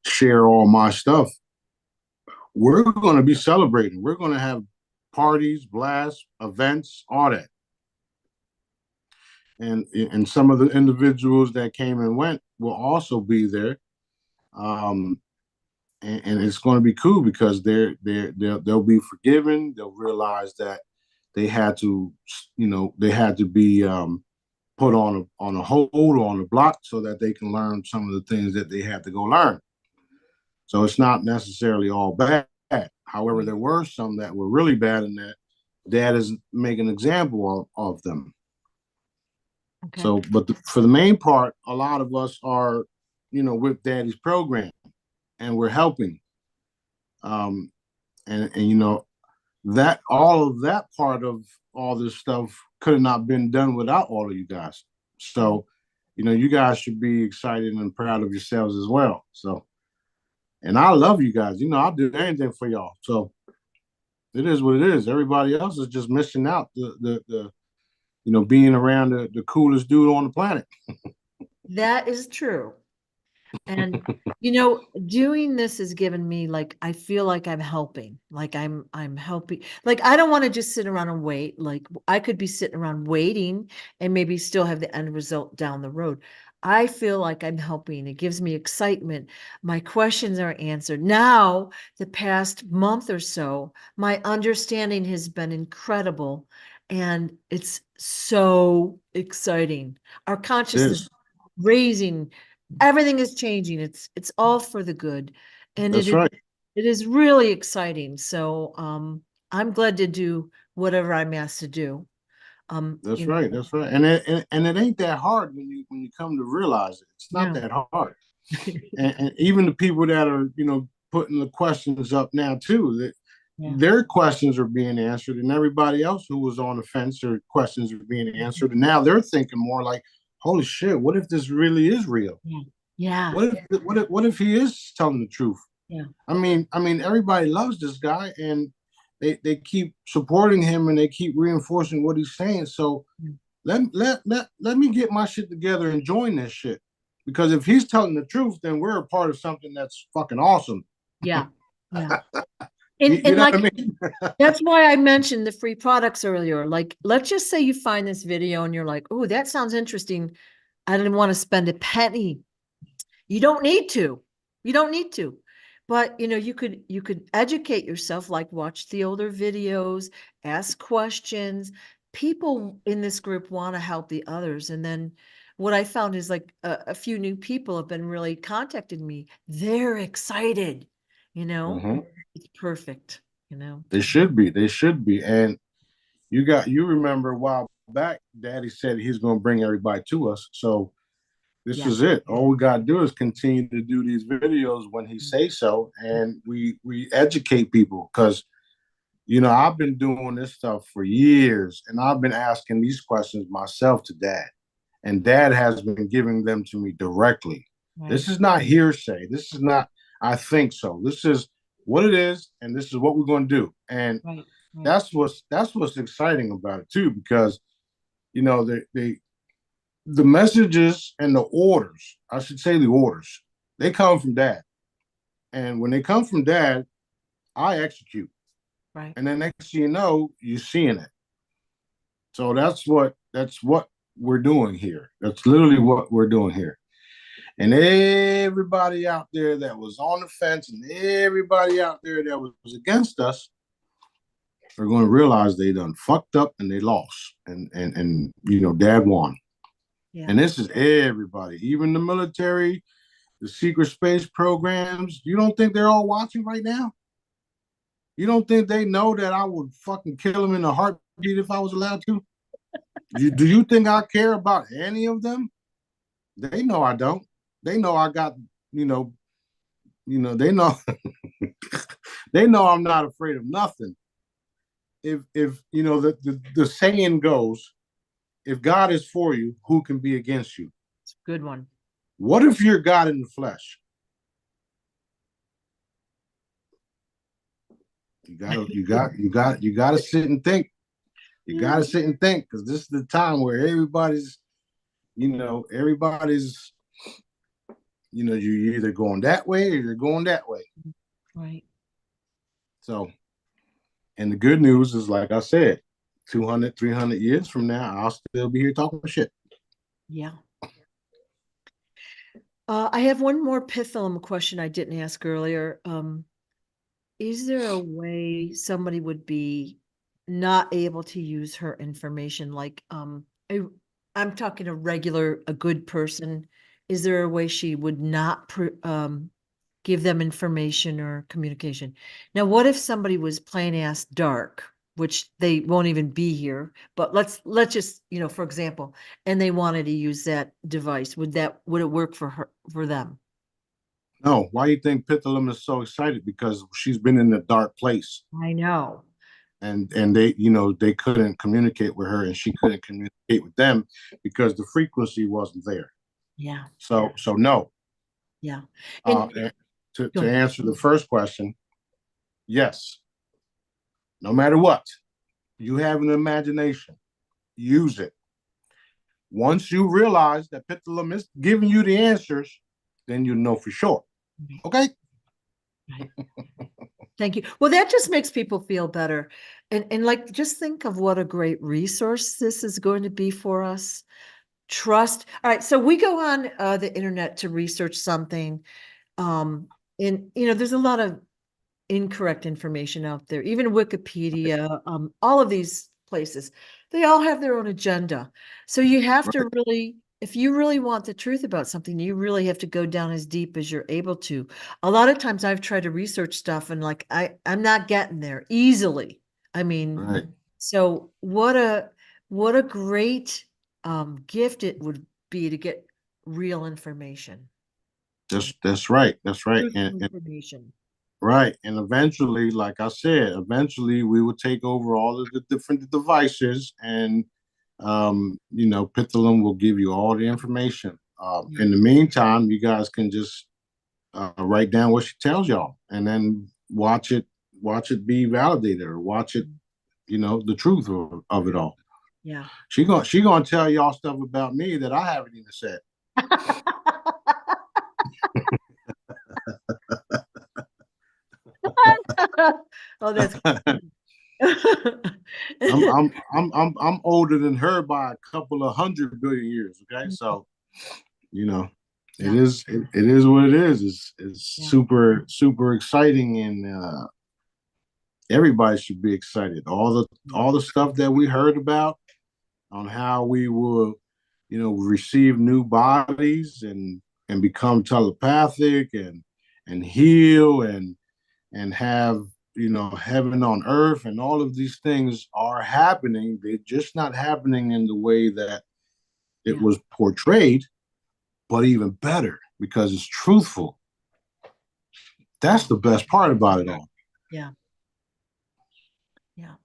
share all my stuff. We're going to be celebrating. We're going to have parties, blasts, events, all that. And some of the individuals that came and went will also be there. And it's going to be cool because they'll be forgiven. They'll realize that they had to be put on a hold on the block so that they can learn some of the things that they had to go learn. So it's not necessarily all bad. However, there were some that were really bad, and that Dad is making an example of them. Okay. So, but for the main part, a lot of us are, with Daddy's program, and we're helping. And that all of that part of all this stuff could have not been done without all of you guys. So, you guys should be excited and proud of yourselves as well. So, and I love you guys. I'll do anything for y'all. So it is what it is. Everybody else is just missing out the being around the coolest dude on the planet. That is true. And doing this has given me, like, I feel like I'm helping. Like I'm helping. Like, I don't want to just sit around and wait. Like, I could be sitting around waiting and maybe still have the end result down the road. I feel like I'm helping. It gives me excitement. My questions are answered. Now, the past month or so, my understanding has been incredible. And it's so exciting. Our It consciousness is. raising, everything is changing. It's all for the good. And That's right. it is really exciting. So I'm glad to do whatever I'm asked to do. That's right. That's right. And it ain't that hard when you come to realize it. It's not Yeah. that hard. And even the people that are putting the questions up now too, that Yeah. their questions are being answered, and everybody else who was on the fence, their questions are being answered, and now they're thinking more like, holy shit, what if this really is real? Yeah. Yeah. What if he is telling the truth? Yeah. I mean, everybody loves this guy, and they keep supporting him, and they keep reinforcing what he's saying. So let me get my shit together and join this shit. Because if he's telling the truth, then we're a part of something that's fucking awesome. Yeah. Yeah. You, And you know like, what I mean? that's why I mentioned the free products earlier. Like, let's just say you find this video and you're like, oh, that sounds interesting. I didn't want to spend a penny. You don't need to. You don't need to. But you could educate yourself, like watch the older videos, ask questions. People in this group want to help the others. And then what I found is, like, a few new people have been really contacting me. They're excited, you know? Mm-hmm. It's perfect. you know? They should be. They should be. And you remember a while back, Daddy said he's going to bring everybody to us. So this Yeah. is it. All we got to do is continue to do these videos when he say so, and we educate people because I've been doing this stuff for years, and I've been asking these questions myself to Dad, and Dad has been giving them to me directly. Right. This is not hearsay. This is not I think so. This is what it is, and this is what we're going to do. And Right. Right. that's what's exciting about it too, because the messages and the orders, I should say the orders, they come from Dad. And when they come from Dad, I execute. Right. And then next thing you know, you're seeing it. So that's what we're doing here. That's literally what we're doing here. And everybody out there that was on the fence and everybody out there that was against us are going to realize they done fucked up and they lost. And Dad won. Yeah. And this is everybody, even the military, the secret space programs. You don't think they're all watching right now? You don't think they know that I would fucking kill them in a heartbeat if I was allowed to? Do you think I care about any of them? They know I don't. They know I got, they know they know I'm not afraid of nothing. If the saying goes, if God is for you, who can be against you? It's a good one. What if you're God in the flesh? You gotta sit and think. You gotta sit and think, because this is the time where everybody's you're either going that way or you're going that way. Right. So, and the good news is, like I said, 200, 300 years from now, I'll still be here talking shit. Yeah. I have one more Pitholm question I didn't ask earlier. Is there a way somebody would be not able to use her information? Like, I'm talking a good person. Is there a way she would not give them information or communication? Now, what if somebody was plain ass dark, which they won't even be here, but let's just, for example, and they wanted to use that device, would it work for them? No, why do you think Pitholm is so excited? Because she's been in a dark place, I know. and they couldn't communicate with her, and she couldn't communicate with them because the frequency wasn't there. Yeah. So no. Yeah. And to answer the first question, yes. No matter what, you have an imagination, use it. Once you realize that Pitholm is giving you the answers, then you know for sure. Okay. Right. Thank you. Well, that just makes people feel better. And like, just think of what a great resource this is going to be for us. Trust. All right. So we go on the internet to research something. And, there's a lot of incorrect information out there, even Wikipedia, all of these places, they all have their own agenda. So you have to really, if you really want the truth about something, you really have to go down as deep as you're able to. A lot of times I've tried to research stuff and like, I'm not getting there easily. I mean, Right. so what a great gift it would be to get real information. That's right. That's right. Information. Right. And eventually, like I said, we will take over all of the different devices, and Pitholm will give you all the information. In the meantime, you guys can just write down what she tells y'all, and then watch it be validated, or watch it, the truth of it all. Yeah. She gonna tell y'all stuff about me that I haven't even said. Oh, that's I'm older than her by a couple of 100 billion years. Okay, so it is what it is. It's super exciting, and everybody should be excited. All the stuff that we heard about on how we will, receive new bodies and become telepathic and heal and have heaven on earth, and all of these things are happening. They're just not happening in the way that it was portrayed, but even better because it's truthful. That's the best part about it all. Yeah. Yeah.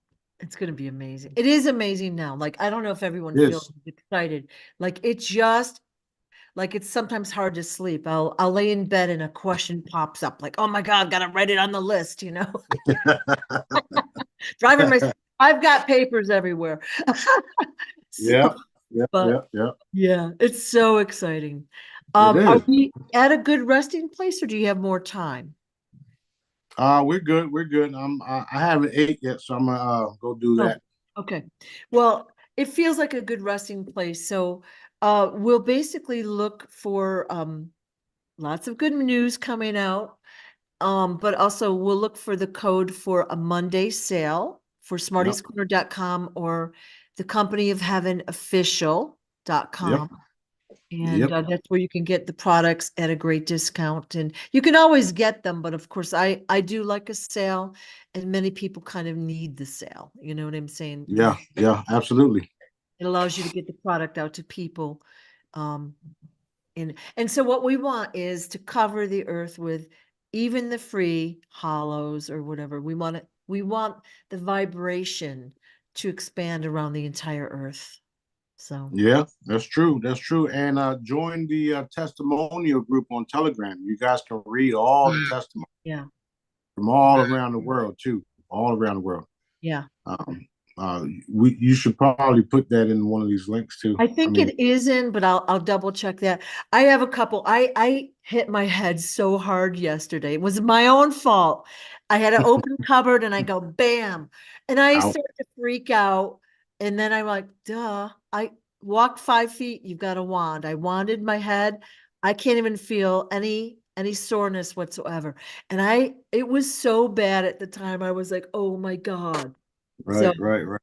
It's going to be amazing. It is amazing now. Like, I don't know if everyone feels excited. Like, it's just like, it's sometimes hard to sleep. I'll lay in bed and a question pops up like, oh my God, gotta write it on the list, Driving my, I've got papers everywhere. Yeah, So, yeah, but yeah, yeah. yeah, it's so exciting. It Are is. we at a good resting place or do you have more time? We're good. We're good. I haven't ate yet, so I'm gonna go do Oh, that. okay. Well, it feels like a good resting place. So we'll basically look for lots of good news coming out. But also we'll look for the code for a Monday sale for Yep. smartyscorner.com or the Company of Heaven Yep. official.com. And Yep. that's where you can get the products at a great discount. And you can always get them, but of course I do like a sale, and many people kind of need the sale. You know what I'm saying? Yeah. Yeah. Absolutely. It allows you to get the product out to people. Um, and so what we want is to cover the earth with even the free hollows or whatever. We want the vibration to expand around the entire earth. So Yeah, that's true. That's true. And join the testimonial group on Telegram. You guys can read all the testimony yeah, from all around the world too. All around the world. yeah. Um, you should probably put that in one of these links too. I I think mean, it is in, but I'll double check that. I have a couple. I hit my head so hard yesterday. It was my own fault. I had an open cupboard and I go bam. And I out. started to freak out. And then I'm like, duh. I walked 5 feet, you've got a wand. I wanded my head. I can't even feel any soreness whatsoever. And it was so bad at the time. I was like, oh my God. So Right, right, right.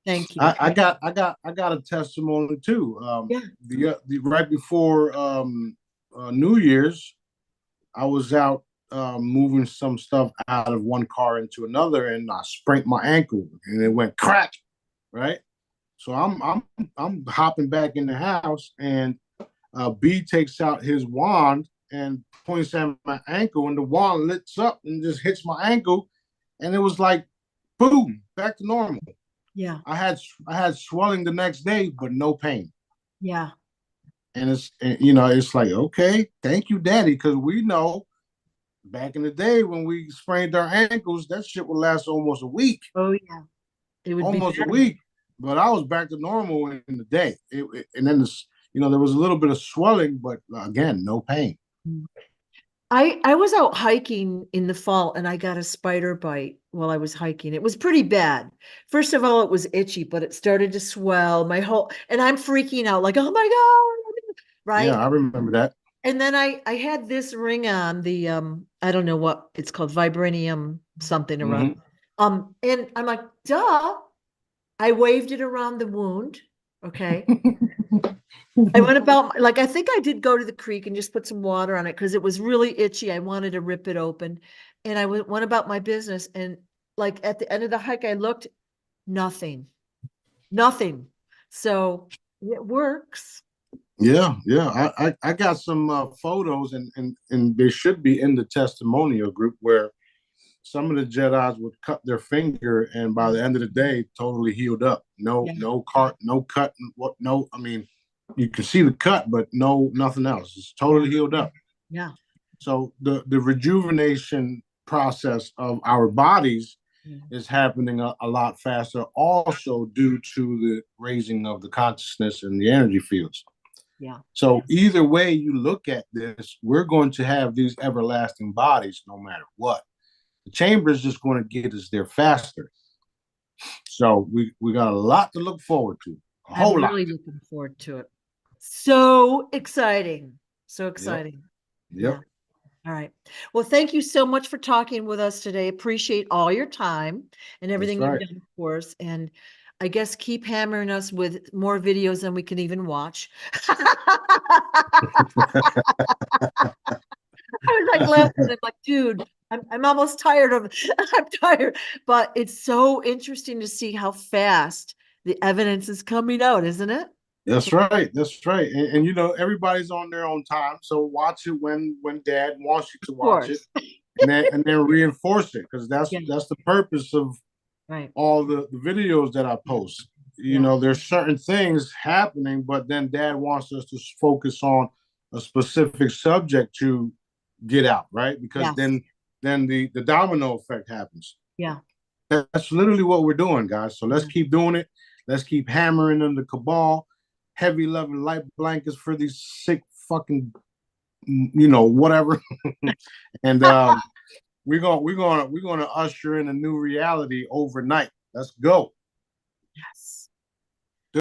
thank you. I got a testimony too. Yeah. The right before New Year's, I was out moving some stuff out of one car into another, and I sprained my ankle, and it went crack. Right, so I'm hopping back in the house, and B takes out his wand and points at my ankle, and the wand lifts up and just hits my ankle, and it was like boom, back to normal. Yeah. I had swelling the next day, but no pain. Yeah. And it's like, okay, thank you, Daddy, because we know back in the day when we sprained our ankles, that shit would last almost a week, Oh yeah. It would be almost a better. week. But I was back to normal in the day. And then there was a little bit of swelling, but again, no pain. Mm. I was out hiking in the fall and I got a spider bite while I was hiking. It was pretty bad. First of all, it was itchy, but it started to swell my whole, and I'm freaking out like, oh my God, Yeah, right? I remember that. And then I had this ring on the I don't know what it's called, vibranium something or other. Mm-hmm. And I'm like, duh. I waved it around the wound. Okay. I went about like I think I did go to the creek and just put some water on it because it was really itchy. I wanted to rip it open, and I went about my business. And like at the end of the hike, I looked, nothing, nothing. So it works. Yeah, yeah. I got some photos, and they should be in the testimonial group where some of the Jedi's would cut their finger, and by the end of the day, totally healed up. No, Yeah, no cut. What? No, I mean, you can see the cut, but nothing else. It's totally yeah, healed up. yeah, So the rejuvenation process of our bodies yeah, is happening a lot faster, also due to the raising of the consciousness and the energy fields. yeah. So either way you look at this, we're going to have these everlasting bodies no matter what. The chamber is just going to get us there faster. So we got a lot to look forward to. A I'm whole lot. really looking forward to it. So exciting. So Yep. exciting. Yeah. Yep. All right. Well, thank you so much for talking with us today. Appreciate all your time and That's everything you've right. done for us. And I guess keep hammering us with more videos than we can even watch. I was like laughing. I'm like, dude, I'm almost tired of I'm tired, but it's so interesting to see how fast the evidence is coming out, isn't it? That's right. That's right. And you know, everybody's on their own time. So watch it when dad wants you to Of watch it, course. and then reinforce it, because Yeah, that's the purpose of right. all the videos that I post. You Yeah. know, there's certain things happening, but then dad wants us to focus on a specific subject to get out, right? Because Yes. then the domino effect happens. Yeah. That's literally what we're doing, guys. So let's Yeah. keep doing it. Let's keep hammering them the cabal, heavy level light blankets for these sick fucking, you know, whatever. And we're gonna usher in a new reality overnight. Let's go. Yes.